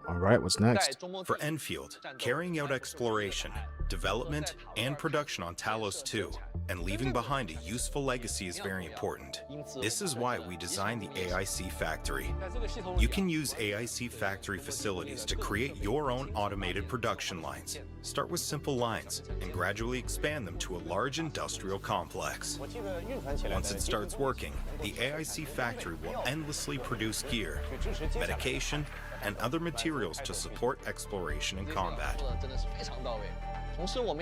Alright, what's next? For Enfield, carrying out exploration, development, and production on Talos 2, and leaving behind a useful legacy is very important. This is why we designed the AIC Factory. You can use AIC Factory facilities to create your own automated production lines. Start with simple lines, and gradually expand them to a large industrial complex. Once it starts working, the AIC Factory will endlessly produce gear, medication, and other materials to support exploration and combat.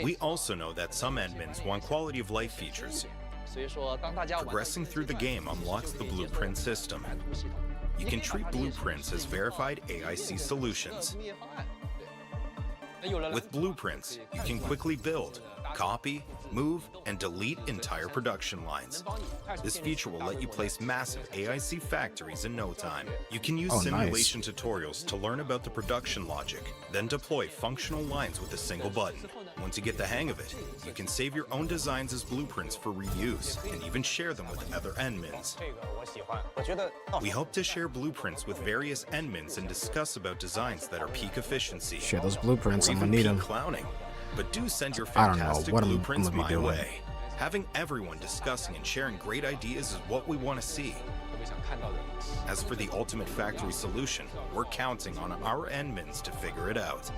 We also know that some admins want quality of life features. Progressing through the game unlocks the blueprint system. You can treat blueprints as verified AIC solutions. With blueprints, you can quickly build, copy, move, and delete entire production lines. This feature will let you place massive AIC factories in no time. You can use simulation tutorials to learn about the production logic, then deploy functional lines with a single button. Once you get the hang of it, you can save your own designs as blueprints for reuse and even share them with other admins. We hope to share blueprints with various admins and discuss about designs that are peak efficiency. Share those blueprints, or I'm even gonna need peak them. clowning. But do send your I don't know fantastic what I'm blueprints gonna be my doing. way. Having everyone discussing and sharing great ideas is what we want to see. As for the ultimate factory solution, we're counting on our admins to figure it out.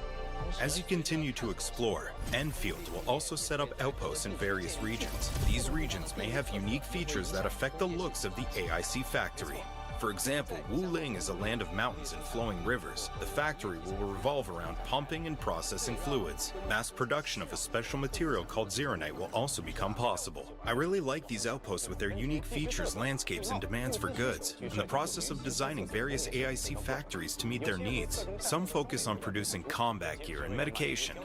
As you continue to explore, Endfield will also set up outposts in various regions. These regions may have unique features that affect the looks of the AIC factory. For example, Wuling is a land of mountains and flowing rivers. The factory will revolve around pumping and processing fluids. Mass production of a special material called Zeronite will also become possible. I really like these outposts with their unique features, landscapes, and demands for goods. In the process of designing various AIC factories to meet their needs, some focus on producing combat gear and medication,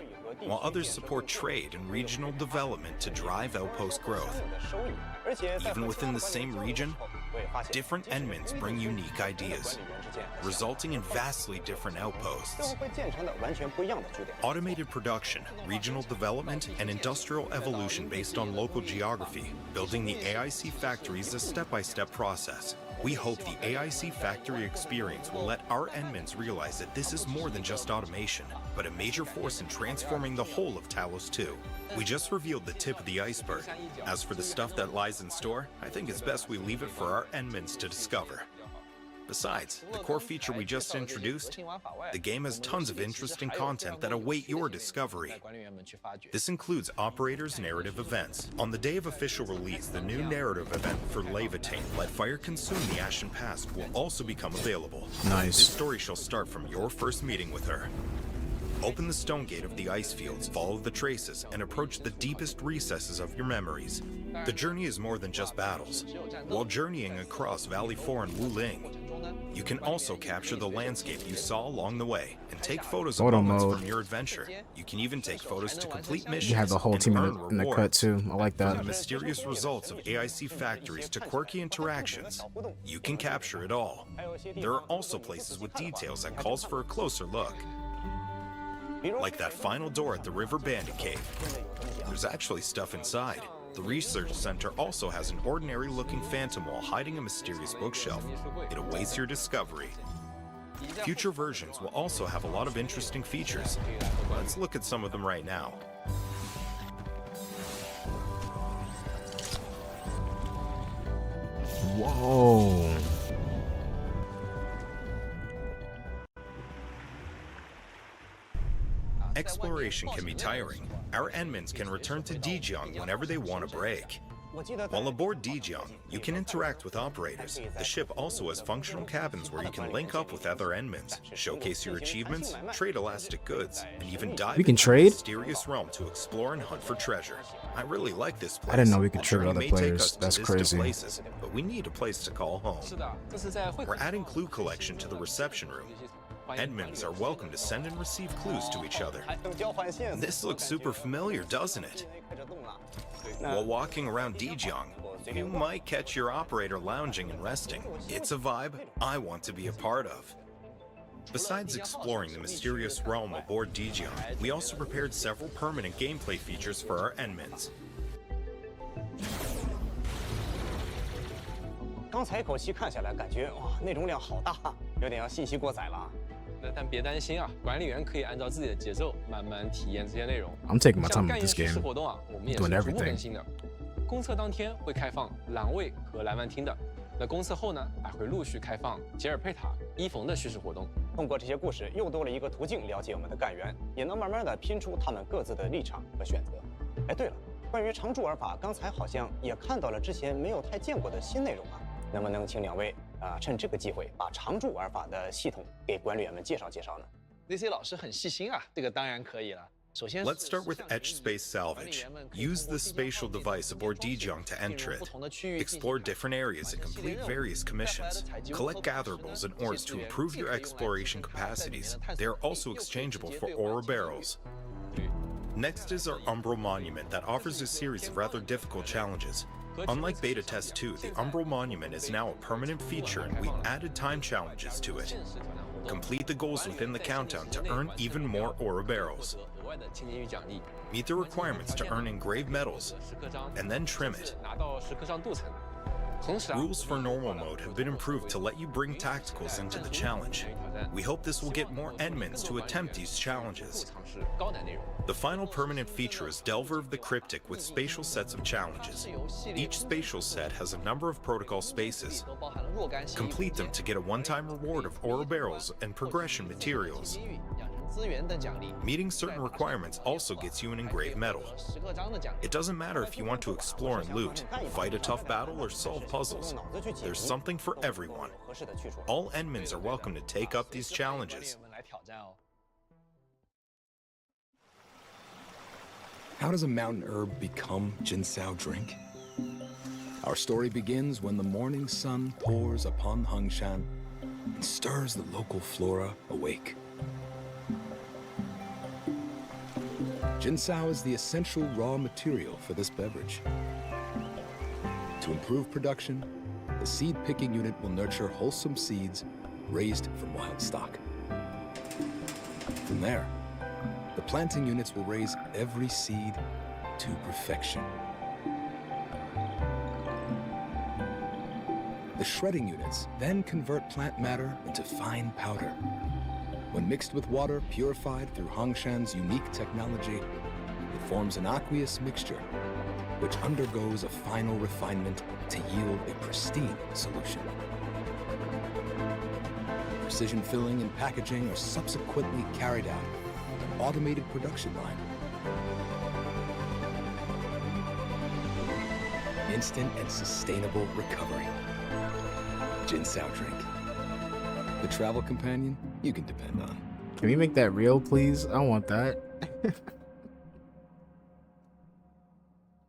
while others support trade and regional development to drive outpost growth. Even within the same region, different admins bring unique ideas, resulting in vastly different outposts. Automated production, regional development, and industrial evolution based on local geography, building the AIC factory is a step-by-step process. We hope the AIC factory experience will let our admins realize that this is more than just automation, but a major force in transforming the whole of Talos 2. We just revealed the tip of the iceberg. As for the stuff that lies in store, I think it's best we leave it for our admins to discover. Besides, the core feature we just introduced, the game has tons of interesting content that await your discovery. This includes Operator's narrative events. On the day of official release, the new narrative event for Levitain, Let Fire Consume the Ashen Past, will also become available. Nice. This story shall start from your first meeting with her. Open the stone gate of the ice fields, follow the traces, and approach the deepest recesses of your memories. The journey is more than just battles. While journeying across Valley 4 and Wuling, you can also capture the landscape you saw along the way and take photos of Photo moments mode. from your adventure. You can even take photos to complete missions. You have the whole and team earn in the cut rewards. too. I like From the that. mysterious results of AIC factories to quirky interactions, you can capture it all. There are also places with details that calls for a closer look. Like that final door at the River Bandit Cave. There's actually stuff inside. The research center also has an ordinary-looking phantom wall hiding a mysterious bookshelf. It awaits your discovery. Future versions will also have a lot of interesting features. Let's look at some of them right now. Whoa. Exploration can be tiring. Our admins can return to Dijiang whenever they want a break. While aboard Dijiang, you can interact with operators. The ship also has functional cabins where you can link up with other admins, showcase your achievements, trade elastic goods, and even dive We can into trade? a mysterious realm to explore and hunt for treasure. I really like this place. I didn't know we could The trade with journey other may take players. us to That's distant crazy. places, but we need a place to call home. We're adding clue collection to the reception room. Admins are welcome to send and receive clues to each other. This looks super familiar, doesn't it? While walking around Dijiang, you might catch your operator lounging and resting. It's a vibe I want to be a part of. Besides exploring the mysterious realm aboard Dijiang, we also prepared several permanent gameplay features for our admins. 刚才一口气看下来，感觉哇，内容量好大，有点要信息过载了啊。但别担心啊，管理员可以按照自己的节奏慢慢体验这些内容。 I'm taking my 像 time 干 with 营 this 实时 game. 活动啊，我们也是 Doing 逐步 everything. 更新的。公测当天会开放栏位和蓝湾厅的，那公测后呢，还会陆续开放杰尔佩塔、伊冯的叙事活动。通过这些故事，又多了一个途径了解我们的干员，也能慢慢的拼出他们各自的立场和选择。哎，对了，关于常驻玩法，刚才好像也看到了之前没有太见过的新内容啊，能不能请两位趁这个机会把常驻玩法的系统给管理员们介绍介绍呢？那些老师很细心啊，这个当然可以了。Let's start with Etch Space Salvage. Use the spatial device aboard Dijong to enter it. Explore different areas and complete various commissions. Collect gatherables and ores to improve your exploration capacities. They are also exchangeable for ore barrels. Next is our Umbral Monument that offers a series of rather difficult challenges. Unlike Beta Test 2, the Umbral Monument is now a permanent feature and we added time challenges to it. Complete the goals within the countdown to earn even more ore barrels. Meet the requirements to earn engraved medals, and then trim it. Rules for normal mode have been improved to let you bring tacticals into the challenge. We hope this will get more Endmins to attempt these challenges. The final permanent feature is Delver of the Cryptic with spatial sets of challenges. Each spatial set has a number of protocol spaces. Complete them to get a one-time reward of ore barrels and progression materials. Meeting certain requirements also gets you an engraved medal. It doesn't matter if you want to explore and loot, fight a tough battle, or solve puzzles. There's something for everyone. All Endmins are welcome to take up these challenges. How does a mountain herb become Jinsao drink? Our story begins when the morning sun pours upon Hengshan and stirs the local flora awake. Jinsao is the essential raw material for this beverage. To improve production, the seed picking unit will nurture wholesome seeds raised from wild stock. From there, the planting units will raise every seed to perfection. The shredding units then convert plant matter into fine powder. When mixed with water purified through Hengshan's unique technology, it forms an aqueous mixture, which undergoes a final refinement to yield a pristine solution. Precision filling and packaging are subsequently carried out on an automated production line. Instant and sustainable recovery. Jinsao drink. The travel companion you can depend on. Can we make that real, please? I want that.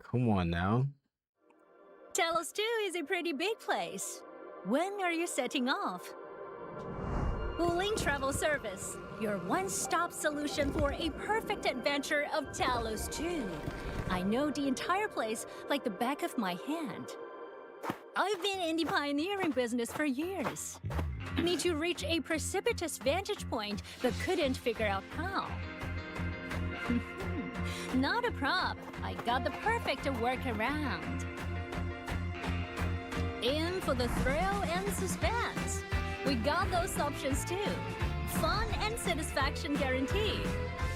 Come on now. Talos 2 is a pretty big place. When are you setting off? Wuling Travel Service, your one-stop solution for a perfect adventure of Talos 2. I know the entire place like the back of my hand. I've been in the pioneering business for years. Need to reach a precipitous vantage point, but couldn't figure out how. Not a prop. I got the perfect workaround. In for the thrill and suspense. We got those options too. Fun and satisfaction guaranteed.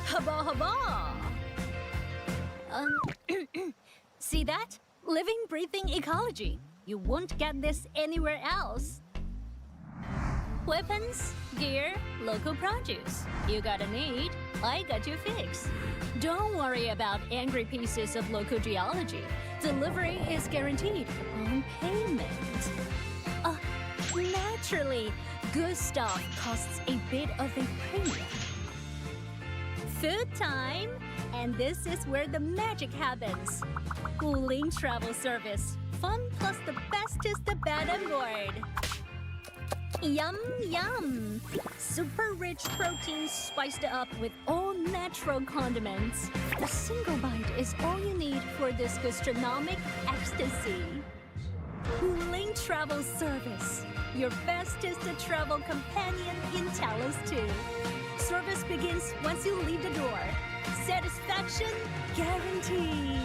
Haba haba! See that? Living, breathing ecology. You won't get this anywhere else. Weapons, gear, local produce. You got a need, I got you fixed. Don't worry about angry pieces of local geology. Delivery is guaranteed upon payment. Naturally, good stuff costs a bit of a premium. Food time, and this is where the magic happens. Wuling Travel Service. Fun plus the bestest of bad on board. Yum, yum! Super rich protein spiced up with all natural condiments. A single bite is all you need for this gastronomic ecstasy. Wuling Travel Service, your bestest travel companion in Talos 2. Service begins once you leave the door. Satisfaction guaranteed.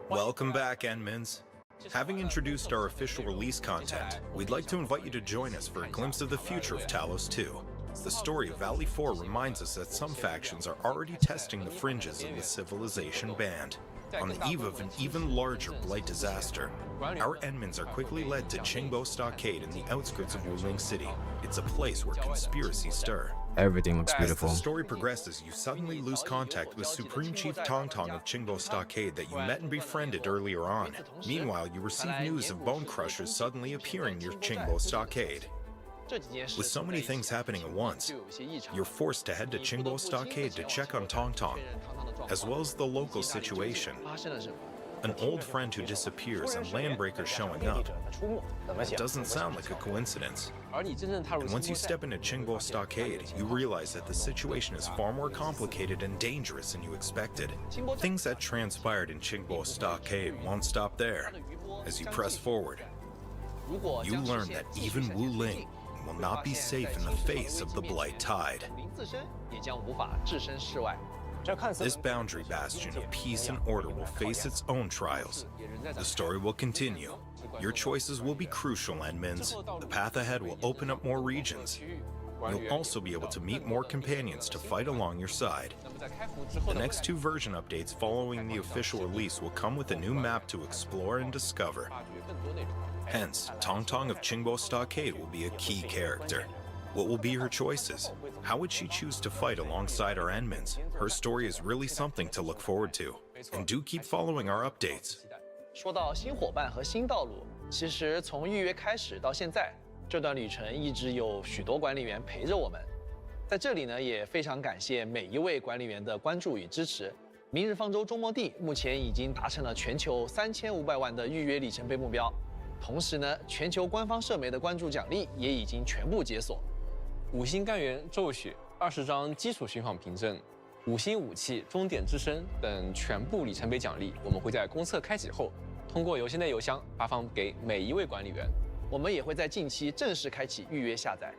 Welcome back, Endmins. Having introduced our official release content, we'd like to invite you to join us for a glimpse of the future of Talos 2. The story of Valley 4 reminds us that some factions are already testing the fringes of the civilization band. On the eve of an even larger blight disaster, our Endmins are quickly led to Qingbo Stockade in the outskirts of Wuling City. It's a place where conspiracies stir. Everything looks beautiful. As the story progresses, you suddenly lose contact with Supreme Chief Tongtong of Qingbo Stockade that you met and befriended earlier on. Meanwhile, you receive news of Bone Crushers suddenly appearing near Qingbo Stockade. With so many things happening at once, you're forced to head to Qingbo Stockade to check on Tong Tong, as well as the local situation. An old friend who disappears and Landbreaker showing up. It doesn't sound like a coincidence. And once you step into Qingbo Stockade, you realize that the situation is far more complicated and dangerous than you expected. Things that transpired in Qingbo Stockade won't stop there. As you press forward, you learn that even Wu Ling will not be safe in the face of the Blight Tide. This boundary bastion of peace and order will face its own trials. The story will continue. Your choices will be crucial, Enmins. The path ahead will open up more regions. You'll also be able to meet more companions to fight along your side. The next 2 version updates following the official release will come with a new map to explore and discover. Hence, Tong Tong of Qingbo Stockade will be a key character. What will be her choices? How would she choose to fight alongside our Enmins? Her story is really something to look forward to. And do keep following our updates. 说到新伙伴和新道路，其实从预约开始到现在，这段旅程一直有许多管理员陪着我们。在这里呢，也非常感谢每一位管理员的关注与支持。明日方舟周末地目前已经达成了全球3500万的预约里程碑目标，同时呢，全球官方社媒的关注奖励也已经全部解锁。5星干员骤雪、20张基础巡访凭证、5星武器、终点之声等全部里程碑奖励，我们会在公测开启后，通过邮件内邮箱发放给每一位管理员。我们也会在近期正式开启预约下载，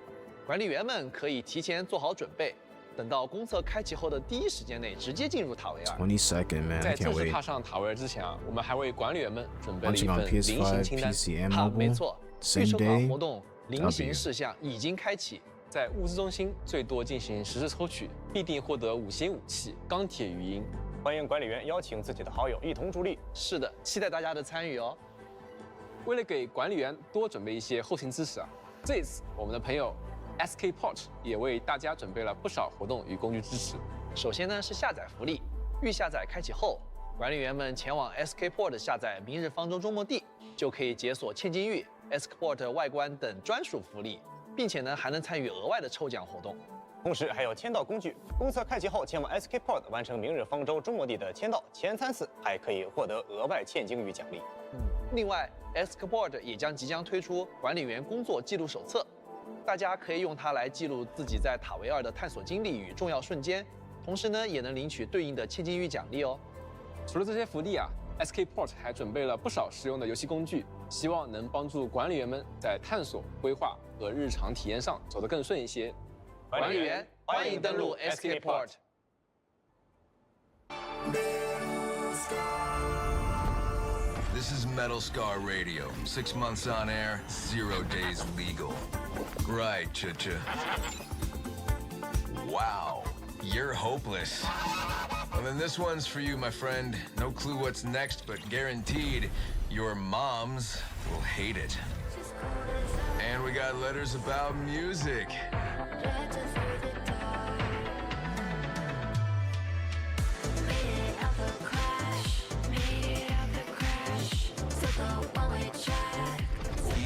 管理员们可以提前做好准备，等到公测开启后的第一时间内直接进入塔维尔。20 seconds, man. 在 I 正 can't 式 wait. 踏上塔维尔之前啊，我们还为管理员们准备了一 Launching 份 on 零星 PS5, 清单。 PC, and 没 mobile. 错，预 Same 售卡 day. 活动零行事项已经开启。 在物资中心最多进行10次抽取，必定获得5星武器钢铁鱼鹰。欢迎管理员邀请自己的好友一同助力。是的，期待大家的参与哦。为了给管理员多准备一些后勤支持啊，这次我们的朋友 SK Port 也为大家准备了不少活动与工具支持。首先呢是下载福利，预下载开启后，管理员们前往 SK Port 下载《明日方舟周末地》，就可以解锁千金玉、SK Port 外观等专属福利。 并且呢，还能参与额外的抽奖活动，同时还有签到工具。公测开启后，前往 SK Port 完成明日方舟周末地的签到，前3次还可以获得额外千金玉奖励。另外 ，SK Port 也即将推出管理员工作记录手册，大家可以用它来记录自己在塔维尔的探索经历与重要瞬间，同时呢，也能领取对应的千金玉奖励哦。除了这些福利啊 ，SK Port 还准备了不少实用的游戏工具，希望能帮助管理员们在探索、规划 和日常体验上走得更顺一些。管理员，欢迎登录 SK Port。This is Metal Scar Radio. 6 months on air, 0 days legal. Right, Cha-Cha. Wow, you're hopeless. Well, then this one's for you, my friend. No clue what's next, but guaranteed your moms will hate it. And we got letters about music.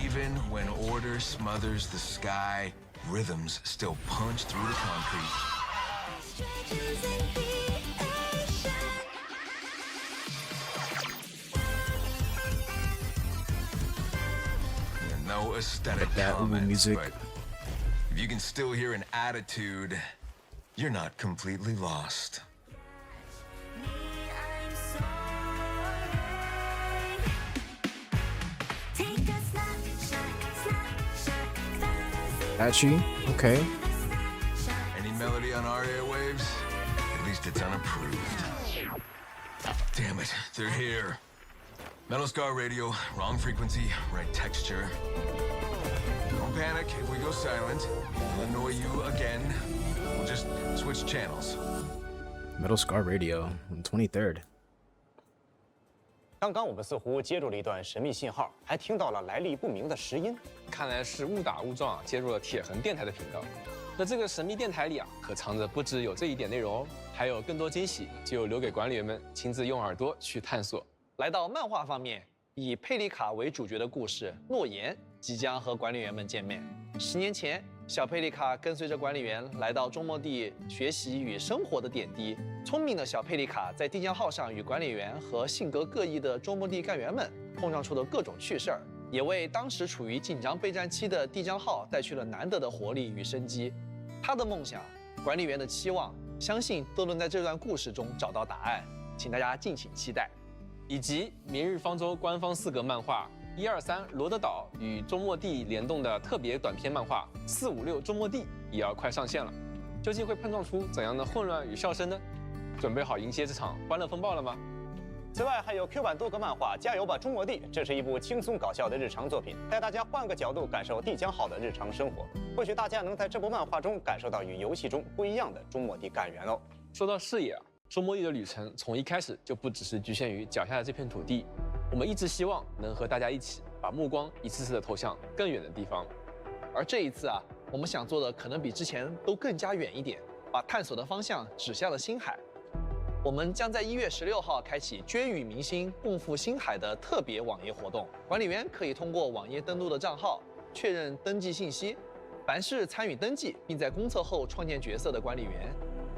Even when order smothers the sky, rhythms still punch through the concrete. No aesthetic That comments, music. but if you can still hear an attitude, you're not completely lost. Catchy. Okay. Any melody on our airwaves? At least it's unapproved. Damn it, they're here. Metal Scar Radio, wrong frequency, right texture. Don't panic if we go silent. We'll annoy you again. We'll just switch channels. Metal Scar Radio on 23rd. 刚刚我们似乎接入了一段神秘信号，还听到了来历不明的石音。看来是误打误撞啊，接入了铁痕电台的频道。那这个神秘电台里啊，可藏着不只有这一点内容哦，还有更多惊喜，就留给管理员们亲自用耳朵去探索。来到漫画方面，以佩里卡为主角的故事《诺言》即将和管理员们见面。10年前，小佩丽卡跟随着管理员来到中末地学习与生活的点滴。聪明的小佩丽卡在地江号上与管理员和性格各异的中末地干员们碰撞出的各种趣事儿，也为当时处于紧张备战期的地江号带去了难得的活力与生机。他的梦想，管理员的期望，相信都能在这段故事中找到答案，请大家敬请期待。以及《明日方舟》官方4格漫画123罗德岛与周末地联动的特别短篇漫画456周末地也要快上线了，究竟会碰撞出怎样的混乱与笑声呢？准备好迎接这场欢乐风暴了吗？此外，还有 Q 版多格漫画《加油吧，中末地》，这是一部轻松搞笑的日常作品，带大家换个角度感受地江号的日常生活。或许大家能在这部漫画中感受到与游戏中不一样的中末地干员哦。说到视野啊，周末地的旅程从一开始就不只是局限于脚下的这片土地，我们一直希望能和大家一起把目光一次次的投向更远的地方。而这一次啊，我们想做的可能比之前都更加远一点，把探索的方向指向了星海。我们将在1月16号开启捐与明星共赴星海的特别网页活动，管理员可以通过网页登录的账号确认登记信息。凡是参与登记并在公测后创建角色的管理员，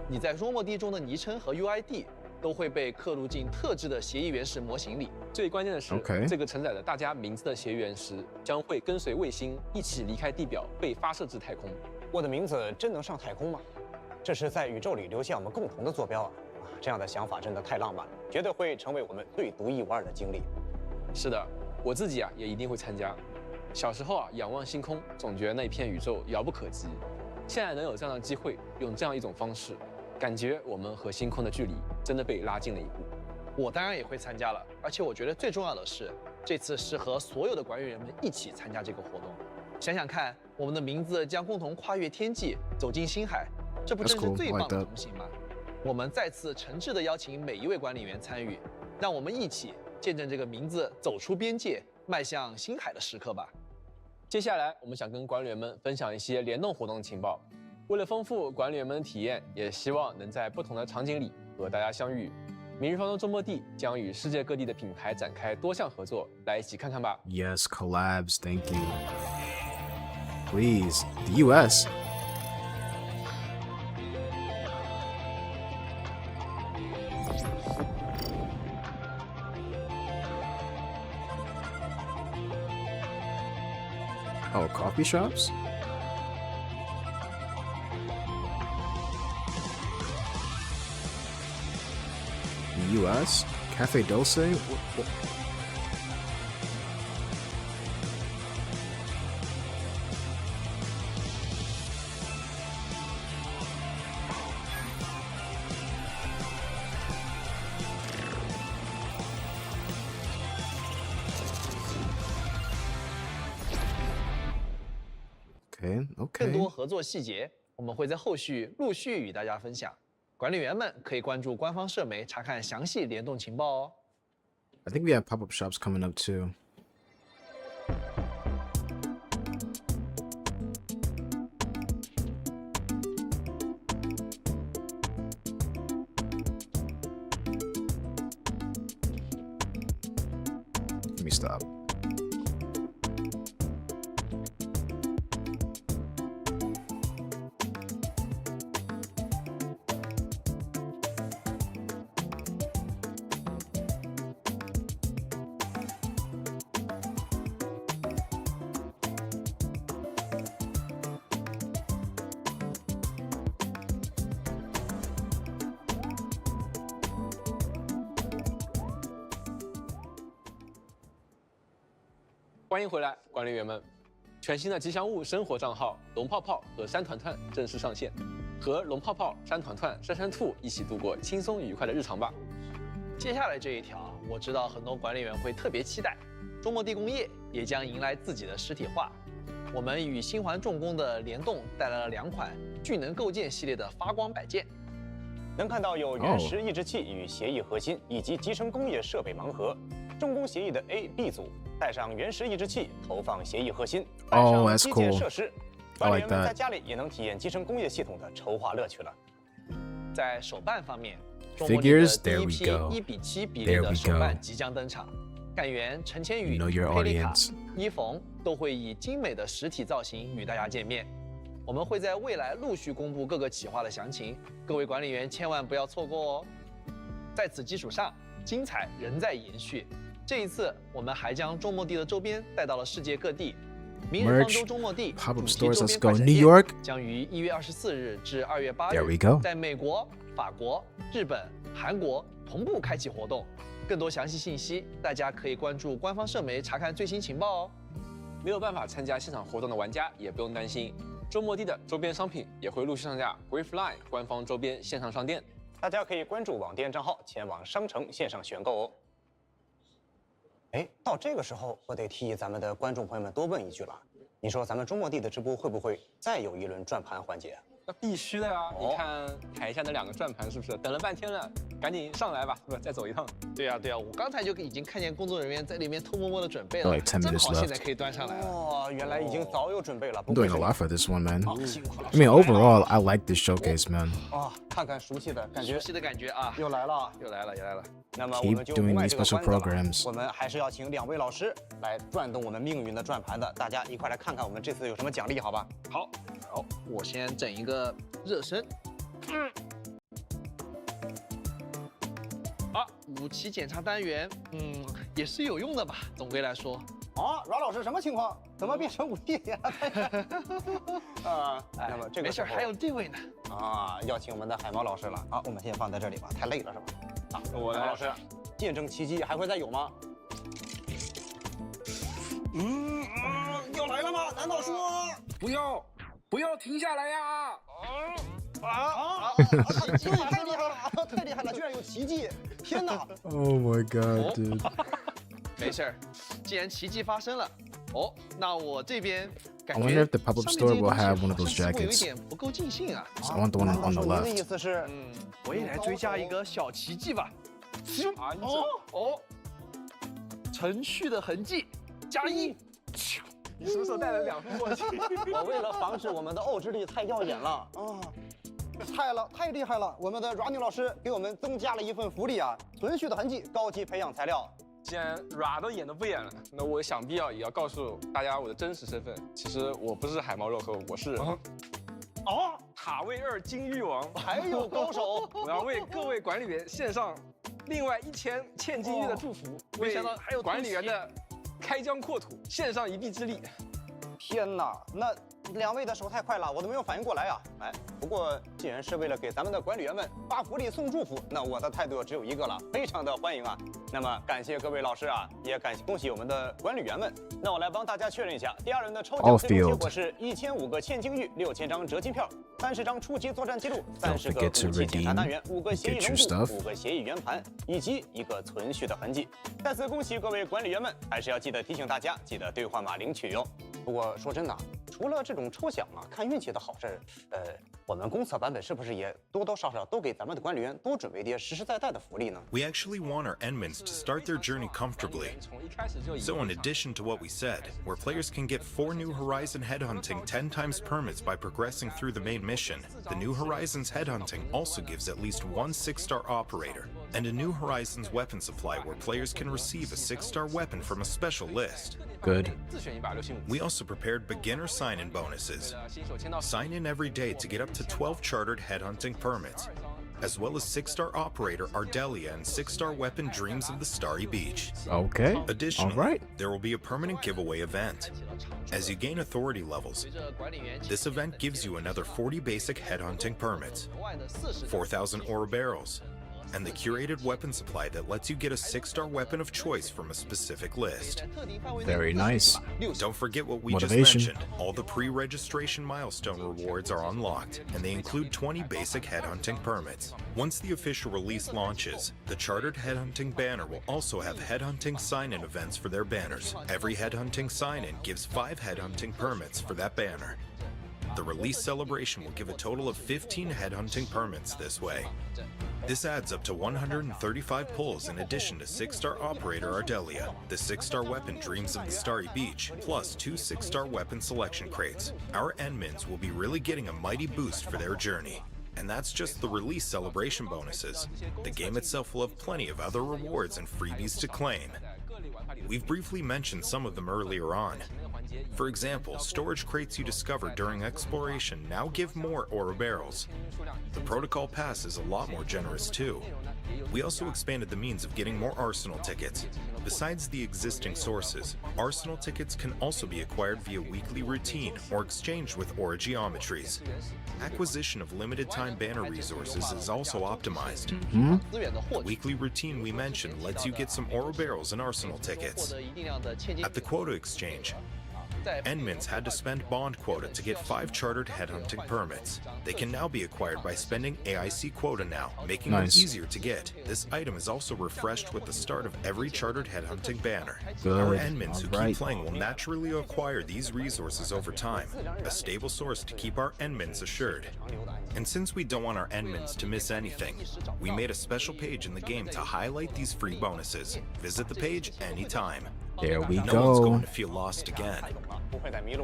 你在中末地中的昵称和 UID 都会被刻录进特制的协议原石模型里。最关键的是，这个承载着大家名字的协议原石将会跟随卫星一起离开地表，被发射至太空。我的名字真能上太空吗？这是在宇宙里留下我们共同的坐标啊！这样的想法真的太浪漫了，绝对会成为我们最独一无二的经历。是的，我自己啊也一定会参加。小时候啊，仰望星空，总觉得那片宇宙遥不可及。现在能有这样的机会，用这样一种方式，感觉我们和星空的距离真的被拉近了一步。我当然也会参加了，而且我觉得最重要的是，这次是和所有的管理员们一起参加这个活动。想想看，我们的名字将共同跨越天际，走进星海，这不正是最棒的同行吗？我们再次诚挚地邀请每一位管理员参与，让我们一起见证这个名字走出边界，迈向星海的时刻吧。接下来，我们想跟管理员们分享一些联动活动的情报。为了丰富管理员们的体验，也希望能在不同的场景里和大家相遇。明日方舟周末地将与世界各地的品牌展开多项合作，来一起看看吧。Yes, collabs, thank you. Please, the US. Oh, coffee shops? The US? Cafe Dulce? Okay. 更多合作细节，我们会在后续陆续与大家分享。管理员们可以关注官方社媒查看详细联动情报哦。I think we have pop-up shops coming up too. Let me stop.欢迎回来，管理员们！全新的吉祥物生活账号龙泡泡和山团团正式上线，和龙泡泡、山团团、山山兔一起度过轻松愉快的日常吧。接下来这一条，我知道很多管理员会特别期待，周末地工业也将迎来自己的实体化。我们与星环重工的联动带来了2款巨能构建系列的发光摆件，能看到有原石抑制器与协议核心，以及集成工业设备盲盒。重工协议的 A、B 组带上原石抑制器，投放协议核心，带上基建设施。管理员们在家里也能体验集成工业系统的筹划乐趣了。在手办方面，中末地的第一批1:7比例的手办即将登场，干员陈千羽、佩丽卡、伊冯、都会以精美的实体造型与大家见面。我们会在未来陆续公布各个企划的详情，各位管理员千万不要错过哦。在此基础上，精彩仍在延续。这一次，我们还将周末地的周边带到了世界各地。明日方舟周末地 Pop-up 主题 stores, 周 let's 边 go. 快闪 New 店 York. 将于1月24日至2月8 There we 日 go. 在美国、法国、日本、韩国同步开启活动。更多详细信息，大家可以关注官方社媒查看最新情报哦。没有办法参加现场活动的玩家也不用担心，周末地的周边商品也会陆续上架 Griffline 官方周边线上商店。大家可以关注网店账号，前往商城线上选购哦。哎，到这个时候，我得替咱们的观众朋友们多问一句了。你说咱们周末地的直播会不会再有一轮转盘环节？那必须的呀！你看台下那2个转盘是不是等了半天了？赶紧上来吧，是吧？再走一趟。对呀，我刚才就已经看见工作人员在里面偷摸摸的准备了， Like 10 minutes 正好 left. 现在可以端上来了。哦，原来已经早有准备了。 I'm doing a lot for this one, man. 辛苦了。 I mean, overall, I like this showcase, man. 啊，看看熟悉的感觉，熟悉的感觉啊，又来了。又来了。那么我 Keep 们就不 doing 卖 these 这个 special 关子了 programs. 我们还是要请2位老师来转动我们命运的转盘的，大家一块来看看我们这次有什么奖励，好吧？好，我先整一个热身。啊，武器检查单元，也是有用的吧？总归来说。啊，阮老师什么情况？怎么变成武器呀？那么这个没事，还有这位呢。啊，要请我们的海猫老师了。好，我们先放在这里吧，太累了是吧？啊，我来海猫老师，见证奇迹还会再有吗？要来了吗？难道说不要停下来呀！奇迹太厉害了，太厉害了，居然有奇迹！天哪 Oh my god, dude. 没事，既然奇迹发生了，那我这边 I 感 wonder 觉 if the pop-up store will have one of those 会有一 jackets. 点不够尽兴啊。 I want the one on the 您的 left. 意思是？我也来追加一个小奇迹吧。程序的痕迹加1。你是不是带了2副墨镜？我为了防止我们的奥之力太耀眼了啊！太厉害了！我们的 Running 老师给我们增加了一份福利啊，存续的痕迹高级培养材料。既然 Ra 都演都不演了，那我想必也要告诉大家我的真实身份。其实我不是海猫肉和，我是塔位2金域王，还有高手。我要为各位管理员献上另外1000千金玉的祝福，没想到还有管理员的开疆扩土献上一臂之力。天哪，那2位的手太快了，我都没有反应过来啊！哎，不过既然是为了给咱们的管理员们发福利送祝福，那我的态度只有一个了，非常的欢迎啊！那么感谢各位老师啊，也恭喜我们的管理员们。那我来帮大家确认一下，第2轮的抽奖最终结果是1005个千金玉、6000张折金票、30张初级作战记录、30个武器检查单元、5个协议龙骨、5个协议圆盘，以及1个存续的痕迹。再次恭喜各位管理员们，还是要记得提醒大家，记得兑换码领取哟。不过说真的，除了这种抽奖啊、看运气的好事儿，我们公测版本是不是也多多少少都给咱们的管理员多准备点实实在在的福利呢？ We actually want our Endmins to start their journey comfortably. So in addition to what we said, where players can get 4 New Horizon headhunting 10 times permits by progressing through the main mission, the New Horizons headhunting also gives at least 1 6-star operator, and a New Horizons weapon supply where players can receive a 6-star weapon from a special list. Good. We also prepared beginner sign-in bonuses. Sign in every day to get up to 12 chartered headhunting permits, as well as 6-star operator Ardelia and 6-star weapon Dreams of the Starry Beach. Okay. Additionally, All right. there will be a permanent giveaway event. As you gain authority levels, this event gives you another 40 basic headhunting permits, 4,000 ore barrels, and the curated weapon supply that lets you get a 6-star weapon of choice from a specific list. Very nice. Don't forget what we Motivation. just mentioned. All the pre-registration milestone rewards are unlocked, and they include 20 basic headhunting permits. Once the official release launches, the chartered headhunting banner will also have headhunting sign-in events for their banners. Every headhunting sign-in gives 5 headhunting permits for that banner. The release celebration will give a total of 15 headhunting permits this way. This adds up to 135 pulls in addition to 6-star operator Ardelia, the 6-star weapon Dreams of the Starry Beach, plus 2 6-star weapon selection crates. Our Endmins will be really getting a mighty boost for their journey. And that's just the release celebration bonuses. The game itself will have plenty of other rewards and freebies to claim. We've briefly mentioned some of them earlier on. For example, storage crates you discovered during exploration now give more ore barrels. The protocol pass is a lot more generous too. We also expanded the means of getting more arsenal tickets. Besides the existing sources, arsenal tickets can also be acquired via weekly routine or exchanged with aura geometries. Acquisition of limited time banner resources is also optimized. The weekly routine we mentioned lets you get some aura barrels and arsenal tickets. At the quota exchange, Endmins had to spend bond quota to get 5 chartered headhunting permits. They can now be acquired by spending AIC quota now, making them easier to get. This item is also refreshed with the start of every chartered headhunting banner. Our Endmins who keep playing will naturally acquire these resources over time, a stable source to keep our Endmins assured. And since we don't want our Endmins to miss anything, we made a special page in the game to highlight these free bonuses. Visit the page anytime. There we No one's going go. to feel lost again.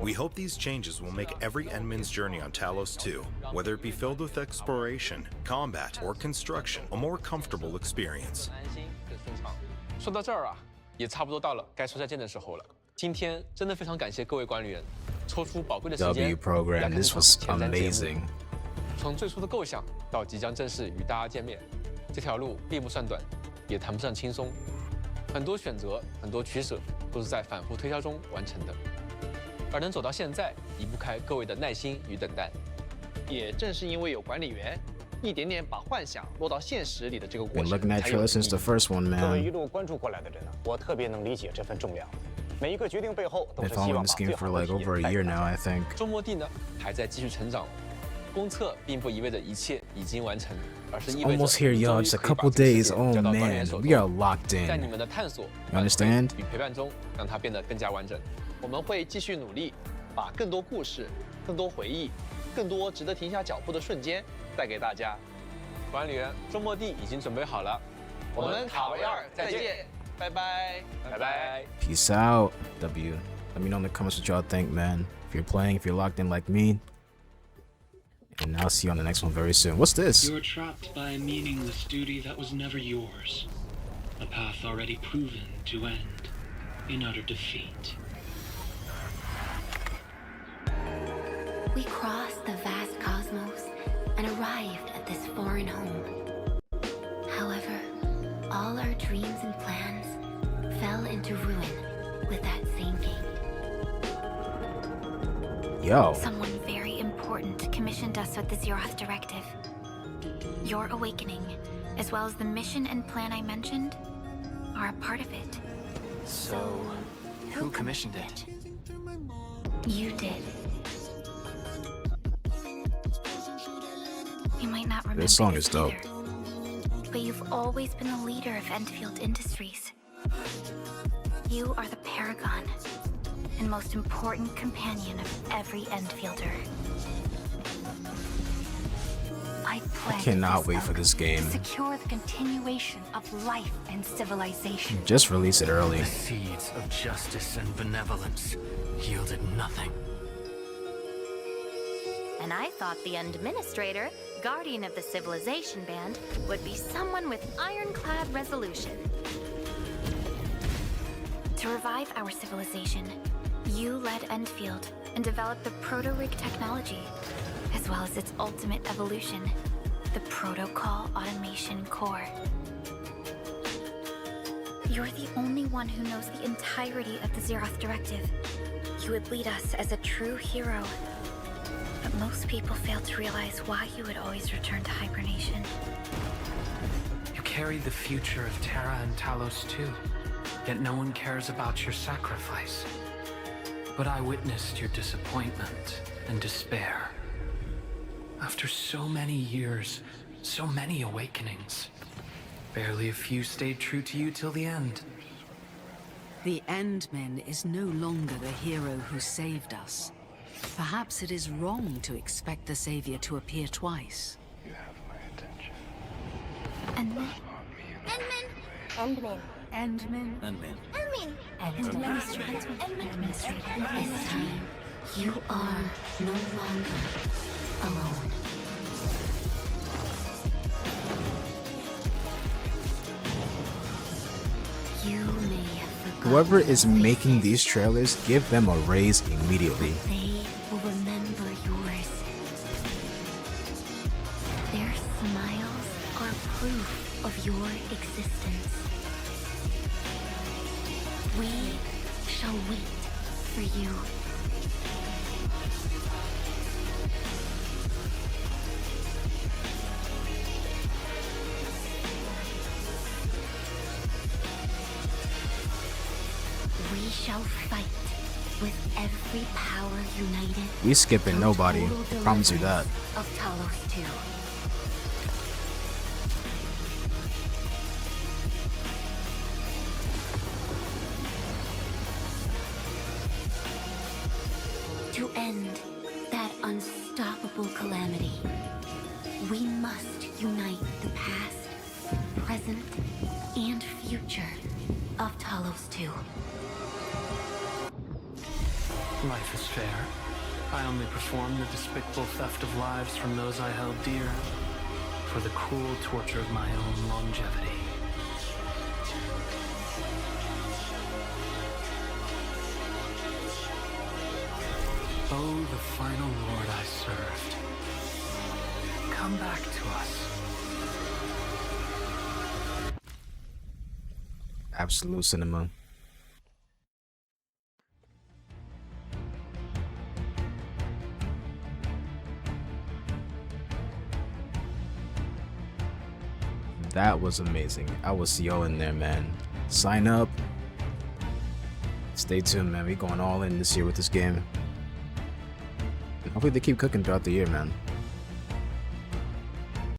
We hope these changes will make every Endmin's journey on Talos 2, whether it be filled with exploration, combat, or construction, a more comfortable experience. 说到这儿啊，也差不多到了该说再见的时候了。今天真的非常感谢各位管理员抽出宝贵的时间 W program, 来看 this 这场 was 前瞻节目 amazing. 从最初的构想到即将正式与大家见面，这条路并不算短，也谈不上轻松。很多选择，很多取舍，都是在反复推销中完成的。而能走到现在，离不开各位的耐心与等待。也正是因为有管理员，一点点把幻想落到现实里的这个过 Been 程， looking at 才有 trailers 意 since the 义。 first one, 作为一 man. 路关注过来的人呢，我特别能理解这份重量。每一个决定背后都 Been 是希 following 望 this 把 game 最 for 好的 like 体验 over a 带 year 给大 now, 家 I think. 周末地呢，还在继续成长。公测并不意味着一切已经完成，而是意味着 Almost here, yo. 终于 Just a 可以把 couple 这个世 days. 界 Oh 交到管理 man, 员手 we 中 are locked 在你 in. 们的探索、 You understand? 与陪伴中，让它变得更加完整。我们会继续努力，把更多故事、更多回忆、更多值得停下脚步的瞬间带给大家。管理员，周末地已经准备好了，我们塔维尔再见，拜拜，拜拜。 Peace out, W. Let me know in the comments what y'all think, man. If you're playing, if you're locked in like me. And I'll see you on the next one very soon. What's this? You were trapped by a meaningless duty that was never yours. A path already proven to end in utter defeat. We crossed the vast cosmos and arrived at this foreign home. However, all our dreams and plans fell into ruin with that same gate. Yo. Someone very important commissioned us with the Zeroth Directive. Your awakening, as well as the mission and plan I mentioned, are a part of it. So, who commissioned it? You did. You might not remember This song is dope. either, but you've always been the leader of Endfield Industries. You are the paragon and most important companion of every Endfielder. I pledge Cannot this wait for oath this game. to secure the continuation of life and civilization. Just release it early. The seeds of justice and benevolence yielded nothing. And I thought the administrator, guardian of the civilization band, would be someone with ironclad resolution. To revive our civilization, you led Endfield and developed the proto-rig technology, as well as its ultimate evolution, the Protocol Automation Core. You're the only one who knows the entirety of the Zeroth Directive. You would lead us as a true hero. But most people fail to realize why you would always return to hibernation. You carried the future of Terra and Talos too, yet no one cares about your sacrifice. But I witnessed your disappointment and despair. After so many years, so many awakenings, barely a few stayed true to you till the end. The Endman is no longer the hero who saved us. Perhaps it is wrong to expect the Savior to appear twice. Endman. Endman. Endman. Endman. Administrator. This time, you are no longer alone. You may have forgotten whoever is making these trailers, give them a raise immediately. They will remember yours. Their smiles are proof of your existence. We shall wait for you. We shall fight with every power united. We skipping nobody. I promise you that. Of Talos 2. To end that unstoppable calamity, we must unite the past, present, and future of Talos 2. Life is fair. I only performed the despicable theft of lives from those I held dear for the cruel torture of my own longevity. Oh, the final lord I served. Come back to us. Absolute cinema. That was amazing. I will see y'all in there, man. Sign up. Stay tuned, man. We going all in this year with this game. And hopefully they keep cooking throughout the year, man.